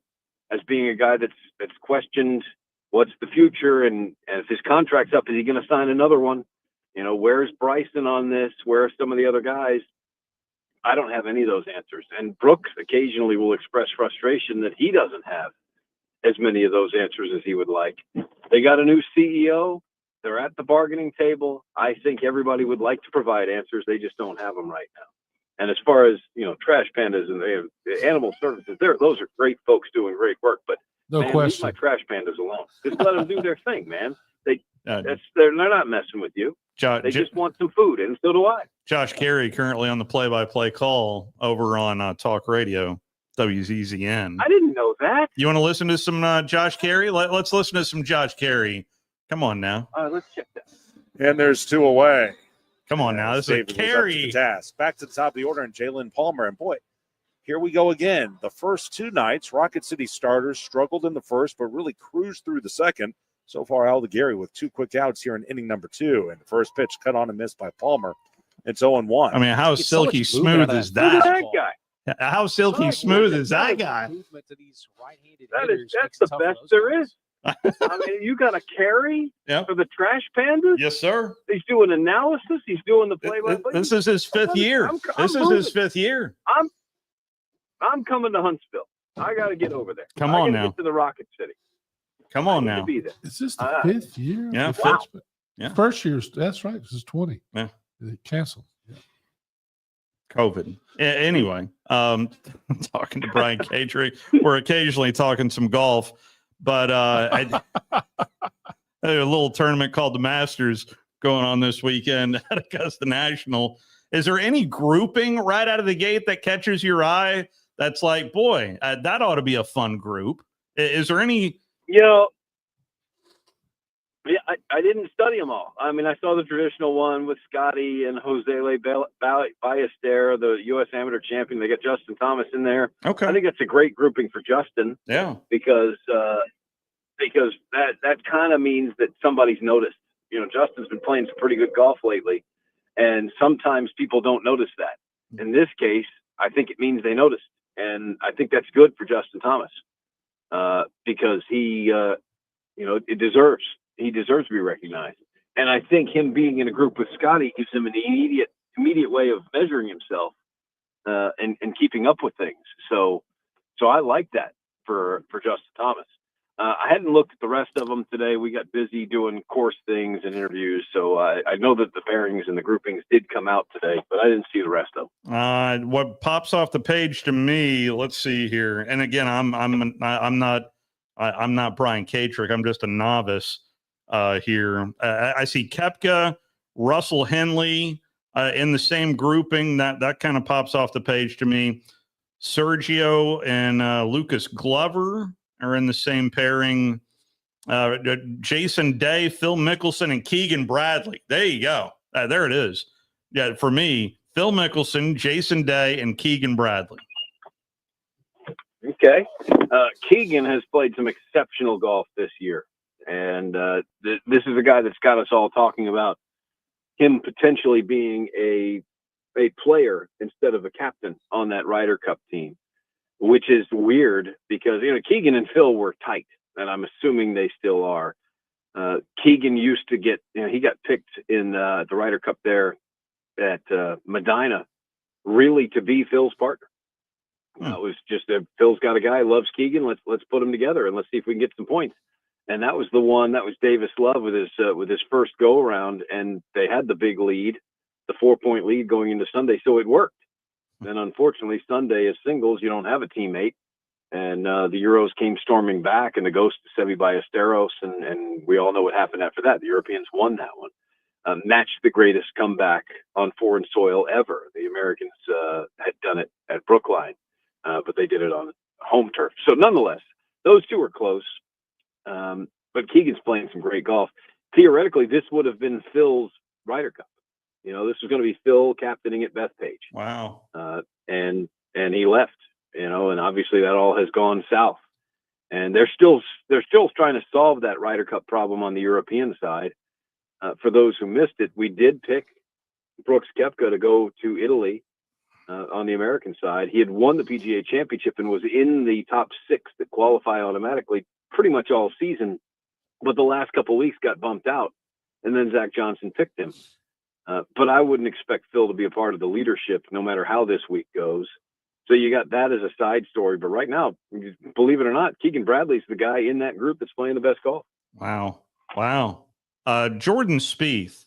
as being a guy that's questioned. What's the future? And if his contract's up, is he going to sign another one? Where's Bryson on this? Where are some of the other guys? I don't have any of those answers. And Brooks occasionally will express frustration that he doesn't have as many of those answers as he would like. They got a new CEO. They're at the bargaining table. I think everybody would like to provide answers. They just don't have them right now. And as far as, trash pandas and animal services, those are great folks doing great work. But no question, leave my trash pandas alone. Just let them do their thing, man. They're not messing with you. They just want some food, and so do I. Josh Carey currently on the play-by-play call over on Talk Radio, WZZN. I didn't know that. You want to listen to some Josh Carey? Let's listen to some Josh Carey. Come on now. Let's check that. And there's 2 away. Come on now. This is a David was up to Carey. the task. Back to the top of the order, and Jalen Palmer. And boy, here we go again. The first 2 nights, Rocket City starters struggled in the first, but really cruised through the second. So far, Aldegary with 2 quick outs here in inning number 2. And the first pitch cut on and missed by Palmer. It's 0-1. I mean, how silky smooth is Who's that? that guy? How silky smooth is that guy? That's the best there is. I mean, you got a Carey for the Trash Pandas? Yes, sir. He's doing analysis. He's doing the play-by-play. This is his 5th year. This is his 5th year. I'm coming to Huntsville. I got to get over there. Come I on gotta now. Get to the Rocket City. Come on I need now. to be there. Is this the 5th year? Yeah, The wow. fifth? Yeah. First year, that's right. This is 20. Yeah. They canceled. COVID. Anyway, talking to Brian Katrick. We're occasionally talking some golf, but a little tournament called the Masters going on this weekend at Augusta National. Is there any grouping right out of the gate that catches your eye? That's like, boy, that ought to be a fun group. Is there any? Yeah, I didn't study them all. I mean, I saw the traditional one with Scotty and Jose Ballester, the U.S. Amateur champion. They got Justin Thomas in there. Okay. I think that's a great grouping for Justin. Yeah. Because that kind of means that somebody's noticed. You know, Justin's been playing some pretty good golf lately, and sometimes people don't notice that. In this case, I think it means they noticed, and I think that's good for Justin Thomas because he deserves to be recognized. And I think him being in a group with Scotty gives him an immediate way of measuring himself and keeping up with things. So I like that for Justin Thomas. I hadn't looked at the rest of them today. We got busy doing course things and interviews. So I know that the pairings and the groupings did come out today, but I didn't see the rest of them. What pops off the page to me, let's see here. And again, I'm not Brian Katrick. I'm just a novice here. I see Koepka, Russell Henley in the same grouping. That kind of pops off the page to me. Sergio and Lucas Glover are in the same pairing. Jason Day, Phil Mickelson, and Keegan Bradley. There you go. There it is. Yeah, for me, Phil Mickelson, Jason Day, and Keegan Bradley. Okay. Keegan has played some exceptional golf this year. And this is a guy that's got us all talking about him potentially being a player instead of a captain on that Ryder Cup team, which is weird because, Keegan and Phil were tight, and I'm assuming they still are. Keegan used to get, he got picked in the Ryder Cup there at Medina really to be Phil's partner. It was just Phil's got a guy, loves Keegan. Let's put them together and let's see if we can get some points. And that was the one that was Davis Love with his first go around, and they had the big lead, the 4-point lead going into Sunday, so it worked. And unfortunately, Sunday is singles. You don't have a teammate, and the Euros came storming back, and the ghost of Seve Ballesteros, and we all know what happened after that. The Europeans won that one, matched the greatest comeback on foreign soil ever. The Americans had done it at Brookline, but they did it on home turf. So nonetheless, those two were close. But Keegan's playing some great golf. Theoretically, this would have been Phil's Ryder Cup. This was going to be Phil captaining at Bethpage. Wow. And he left, and obviously that all has gone south. And they're still trying to solve that Ryder Cup problem on the European side. For those who missed it, we did pick Brooks Koepka to go to Italy on the American side. He had won the PGA Championship and was in the top 6 that qualify automatically pretty much all season, but the last couple of weeks got bumped out, and then Zach Johnson picked him. But I wouldn't expect Phil to be a part of the leadership no matter how this week goes. So you got that as a side story. But right now, believe it or not, Keegan Bradley's the guy in that group that's playing the best golf. Wow. Jordan Spieth,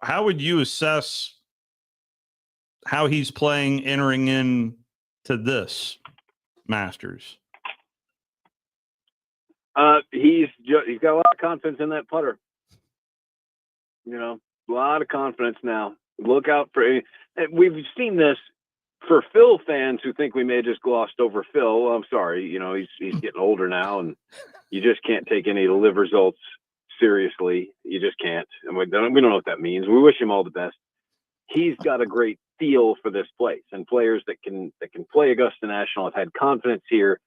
how would you assess how he's playing entering in to this Masters? He's got a lot of confidence in that putter. A lot of confidence now. Look out for. We've seen this for Phil fans who think we may have just glossed over Phil. Well, I'm sorry. He's getting older now, and you just can't take any of the live results seriously. You just can't. And we don't know what that means. We wish him all the best. He's got a great feel for this place, and players that can play Augusta National have had confidence here.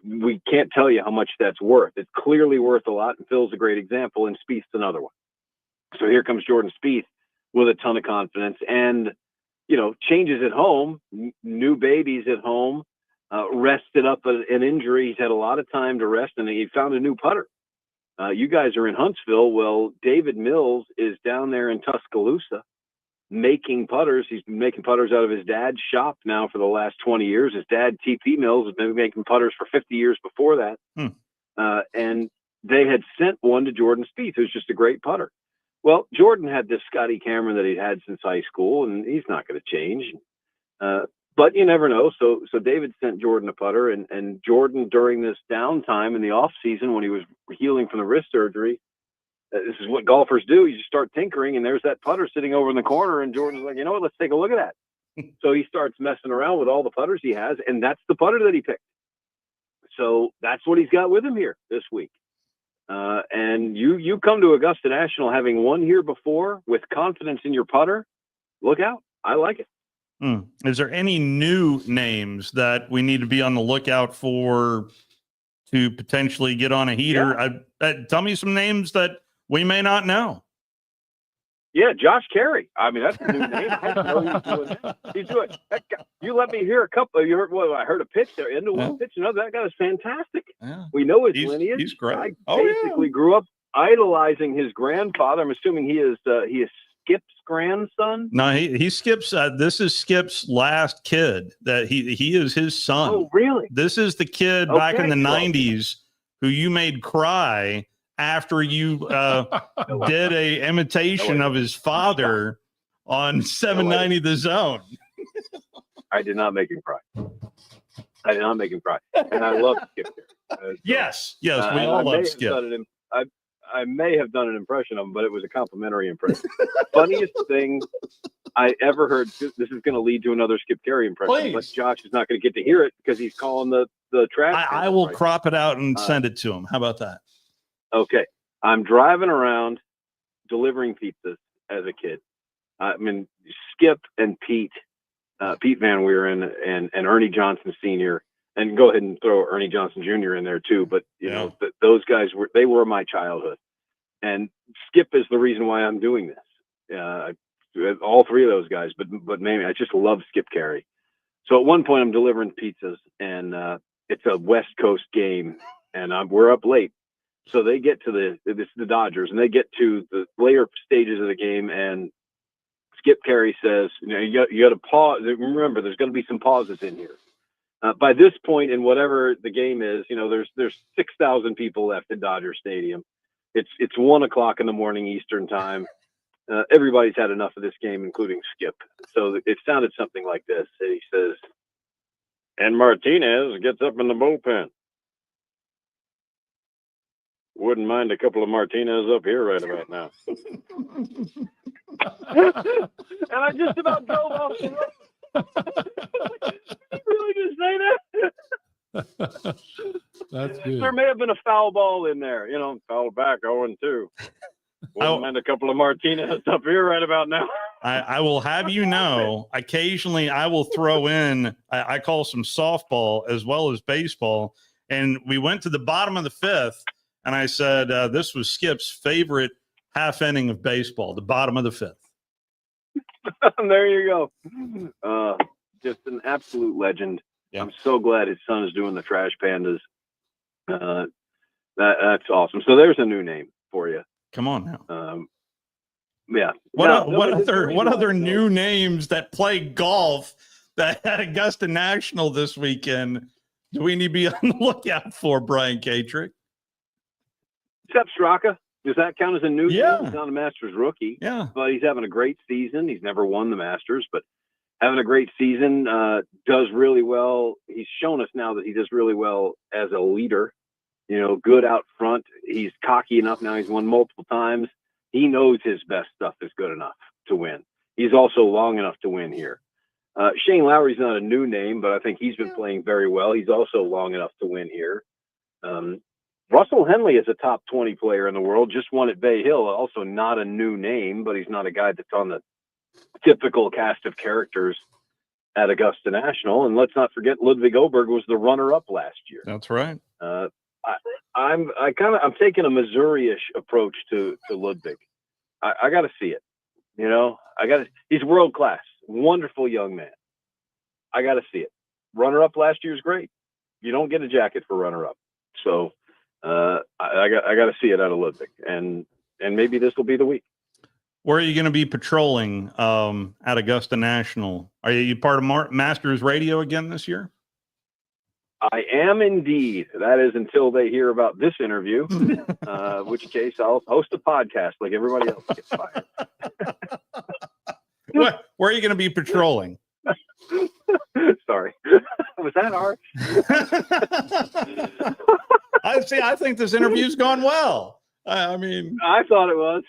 We can't tell you how much that's worth. It's clearly worth a lot, and Phil's a great example, and Spieth's another one. So here comes Jordan Spieth with a ton of confidence, and changes at home, new babies at home, rested up an injury. He's had a lot of time to rest, and he found a new putter. You guys are in Huntsville. Well, David Mills is down there in Tuscaloosa making putters. He's been making putters out of his dad's shop now for the last 20 years. His dad, TP Mills, has been making putters for 50 years before that. And they had sent one to Jordan Spieth, who's just a great putter. Well, Jordan had this Scotty Cameron that he'd had since high school, and he's not going to change. But you never know. So David sent Jordan a putter, and Jordan, during this downtime in the off season when he was healing from the wrist surgery, this is what golfers do. You just start tinkering, and there's that putter sitting over in the corner, and Jordan's like, what, let's take a look at that. So he starts messing around with all the putters he has, and that's the putter that he picked. So that's what he's got with him here this week. And you come to Augusta National having won here before with confidence in your putter. Look out. I like it. Is there any new names that we need to be on the lookout for to potentially get on a heater? Yeah. Tell me some names that we may not know. Yeah, Josh Carey. I mean, that's a new name. I didn't know he was doing that. He's doing that guy, you let me hear a couple. You heard what I heard a pitch there. Into one pitch, another. That guy is fantastic. Yeah. We know his lineage. He's great. I basically grew up idolizing his grandfather. I'm assuming he is Skip's grandson. No, he Skip's. This is Skip's last kid. That he is his son. Oh, really? This is the kid back in the '90s who you made cry after you did a imitation of his father on 790 The Zone. I did not make him cry. And I love Skip here. Yes, we all love Skip. I may have done an impression of him, but it was a complimentary impression. Funniest thing I ever heard. This is going to lead to another Skip Carey impression. Please. But Josh is not going to get to hear it because he's calling the trash. I will crop it out and send it to him. How about that? Okay. I'm driving around delivering pizzas as a kid. I mean, Skip and Pete Van Weeren and Ernie Johnson Sr., and go ahead and throw Ernie Johnson Jr. in there too. But those guys were my childhood, and Skip is the reason why I'm doing this. All three of those guys, but mainly I just love Skip Carey. So at one point I'm delivering pizzas, and it's a West Coast game, and we're up late. So they get to the Dodgers, and they get to the later stages of the game, and Skip Carey says, you got to pause. Remember, there's going to be some pauses in here. By this point in whatever the game is, there's 6,000 people left in Dodger Stadium. It's 1:00 in the morning Eastern time. Everybody's had enough of this game, including Skip. So it sounded something like this. He says, and Martinez gets up in the bullpen. Wouldn't mind a couple of Martinez up here right about now. And I just about drove off the road. Did you really just say that? That's good. There may have been a foul ball in there. Foul back 0-2. Wouldn't mind a couple of Martinez up here right about now. I will have you know, occasionally I will throw in, I call some softball as well as baseball. And we went to the bottom of the fifth. And I said, this was Skip's favorite half inning of baseball, the bottom of the fifth. There you go. Just an absolute legend. Yeah. I'm so glad his son is doing the Trash Pandas. That's awesome. So there's a new name for you. Come on now. Yeah. What other new names that play golf that had Augusta National this weekend do we need to be on the lookout for, Brian Katrick? Sepp Straka. Does that count as a new Yeah. team? He's not a Masters rookie. Yeah. But he's having a great season. He's never won the Masters, but having a great season, does really well. He's shown us now that he does really well as a leader, good out front. He's cocky enough now. He's won multiple times. He knows his best stuff is good enough to win. He's also long enough to win here. Shane Lowry's not a new name, but I think he's been playing very well. He's also long enough to win here. Russell Henley is a top 20 player in the world, just won at Bay Hill. Also not a new name, but he's not a guy that's on the typical cast of characters at Augusta National. And let's not forget Ludwig Oberg was the runner-up last year. That's right. I'm taking a Missouri-ish approach to Ludwig. I got to see it. You know, he's world class, wonderful young man. I got to see it. Runner-up last year is great. You don't get a jacket for runner-up. So I got to see it out of Ludwig, and maybe this will be the week. Where are you going to be patrolling at Augusta National? Are you part of Masters Radio again this year? I am indeed. That is until they hear about this interview, which case I'll host a podcast like everybody else gets fired. Where are you going to be patrolling? Sorry. Was that hard? I think this interview's gone well. I mean, I thought it was.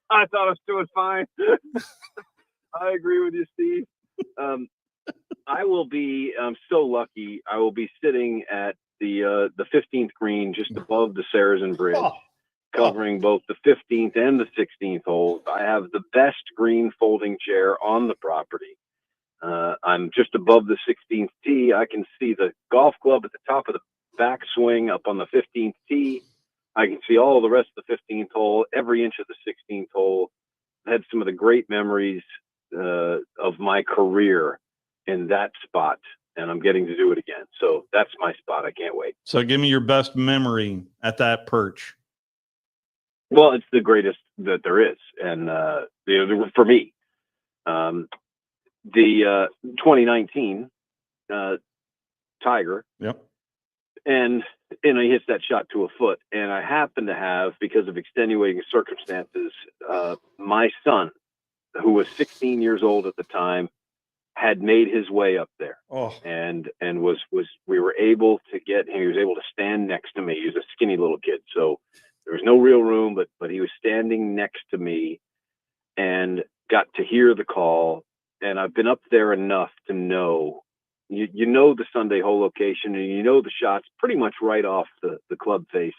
I thought I was doing fine. I agree with you, Steve. I will be. I'm so lucky. I will be sitting at the 15th green, just above the Sarazen Bridge, covering both the 15th and the 16th holes. I have the best green folding chair on the property. I'm just above the 16th tee. I can see the golf club at the top of the backswing up on the 15th tee. I can see all the rest of the 15th hole, every inch of the 16th hole. I had some of the great memories of my career in that spot, and I'm getting to do it again. So that's my spot. I can't wait. So give me your best memory at that perch. Well, it's the greatest that there is. And for me, the 2019 Tiger. Yep. And he hits that shot to a foot. And I happen to have, because of extenuating circumstances, my son, who was 16 years old at the time, had made his way up there. And we were able to get him. He was able to stand next to me. He was a skinny little kid, so there was no real room, but he was standing next to me and got to hear the call. And I've been up there enough to know, you know the Sunday hole location, and you know the shots pretty much right off the club face.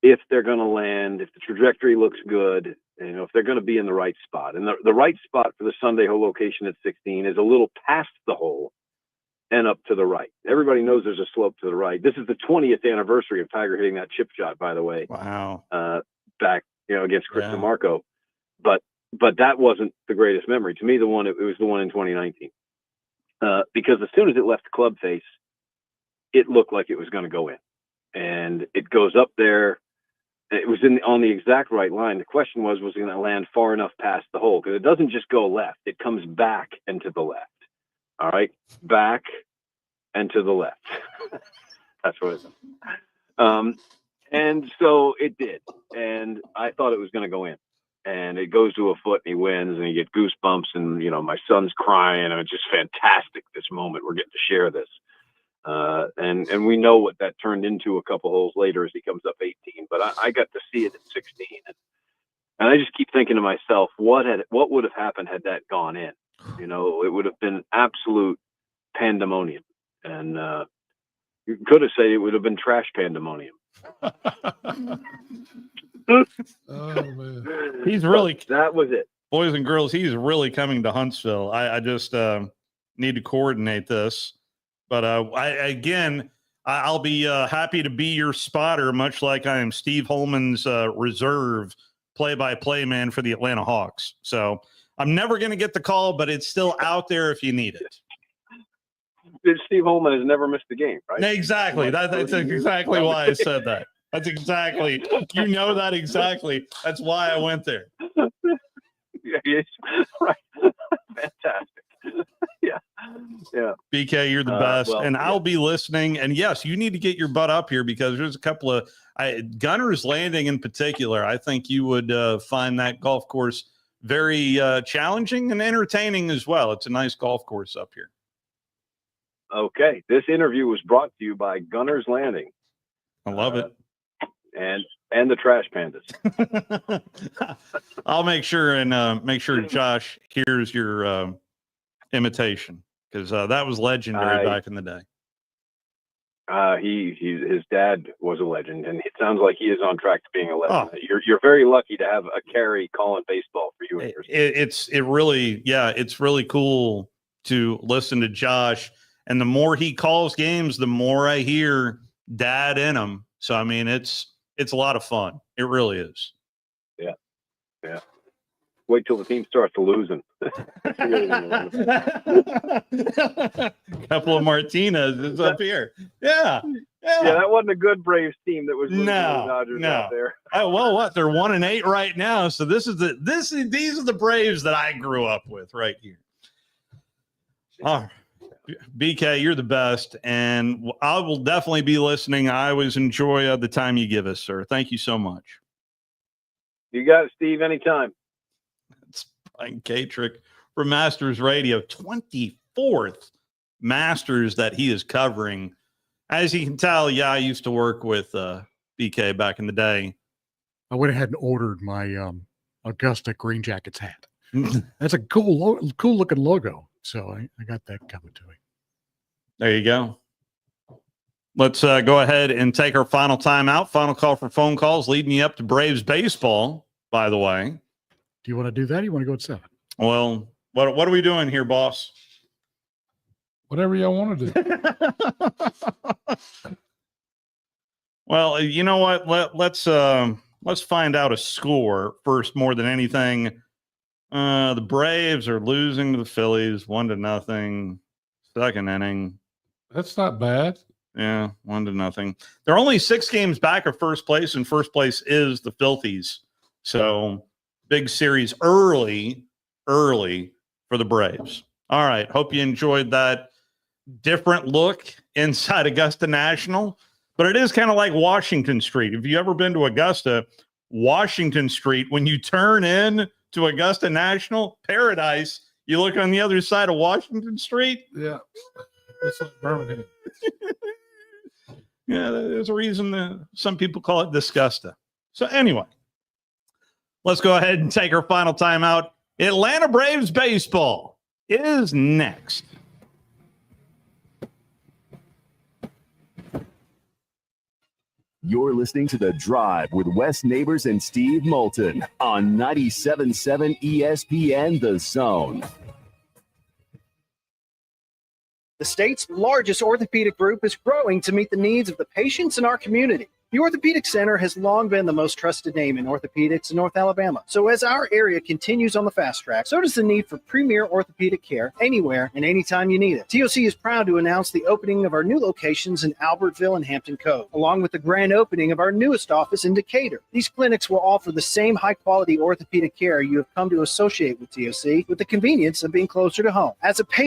If they're going to land, if the trajectory looks good, if they're going to be in the right spot. And the right spot for the Sunday hole location at 16 is a little past the hole and up to the right. Everybody knows there's a slope to the right. This is the 20th anniversary of Tiger hitting that chip shot, by the way. Wow. Back, against Chris DeMarco. But that wasn't the greatest memory. To me, it was the one in 2019. Because as soon as it left the club face, it looked like it was going to go in. And it goes up there. It was on the exact right line. The question was it going to land far enough past the hole? Because it doesn't just go left. It comes back and to the left. All right? Back and to the left. That's what it is. And so it did. And I thought it was going to go in. And it goes to a foot and he wins and you get goosebumps and, my son's crying. And it's just fantastic, this moment. We're getting to share this. And we know what that turned into a couple holes later as he comes up 18. But I got to see it at 16. And I just keep thinking to myself, what would have happened had that gone in? It would have been absolute pandemonium. And you could have said it would have been trash pandemonium. Oh, man. He's really. That was it. Boys and girls, he's really coming to Huntsville. I just need to coordinate this. But I'll be happy to be your spotter, much like I am Steve Holman's reserve play-by-play man for the Atlanta Hawks. So I'm never going to get the call, but it's still out there if you need it. Steve Holman has never missed a game, right? Exactly. That's exactly why I said that. That's exactly. You know that exactly. That's why I went there. Yes, right. Fantastic. Yeah. BK, you're the best. I'll be listening. And yes, you need to get your butt up here because there's a couple of Gunner's Landing in particular. I think you would find that golf course very challenging and entertaining as well. It's a nice golf course up here. Okay. This interview was brought to you by Gunner's Landing. I love it. And And the Trash Pandas. I'll make sure Josh hears your imitation, because that was legendary back in the day. His dad was a legend, and it sounds like he is on track to being a legend. You're very lucky to have a Carey calling baseball for you. It's really cool to listen to Josh, and the more he calls games, the more I hear Dad in him. So I mean, it's a lot of fun. It really is. Yeah. Wait till the team starts losing. Couple of Martinez is up here. Yeah, that wasn't a good Braves team that was losing to the Dodgers out there. What? They're 1-8 right now. So these are the Braves that I grew up with right here. Oh, BK, you're the best, and I will definitely be listening. I always enjoy the time you give us, sir. Thank you so much. You got it, Steve. Anytime. It's Brian Katrick from Masters Radio, 24th Masters that he is covering. As you can tell, I used to work with BK back in the day. I went ahead and ordered my Augusta Green Jackets hat. That's a cool looking logo. So I got that coming to me. There you go. Let's go ahead and take our final timeout. Final call for phone calls, leading you up to Braves baseball, by the way. Do you want to do that or you want to go at 7? Well, what are we doing here, boss? Whatever y'all want to do. Well, you know what? Let's find out a score first more than anything. The Braves are losing to the Phillies 1-0. Second inning. That's not bad. Yeah, 1-0. They're only 6 games back of first place, and first place is the Filthies. So big series early for the Braves. All right. Hope you enjoyed that different look inside Augusta National. But it is kind of like Washington Street. If you ever been to Augusta, Washington Street, when you turn in to Augusta National, paradise, you look on the other side of Washington Street. Yeah. It's like Birmingham. Yeah, there's a reason that some people call it Disgusta. So anyway, let's go ahead and take our final timeout. Atlanta Braves baseball is next. You're listening to The Drive with Wes Neighbors and Steve Moulton on 97.7 ESPN The Zone. The state's largest orthopedic group is growing to meet the needs of the patients in our community. The Orthopedic Center has long been the most trusted name in orthopedics in North Alabama. So as our area continues on the fast track, so does the need for premier orthopedic care anywhere and anytime you need it. TOC is proud to announce the opening of our new locations in Albertville and Hampton Cove, along with the grand opening of our newest office in Decatur. These clinics will offer the same high-quality orthopedic care you have come to associate with TOC, with the convenience of being closer to home. As a patient,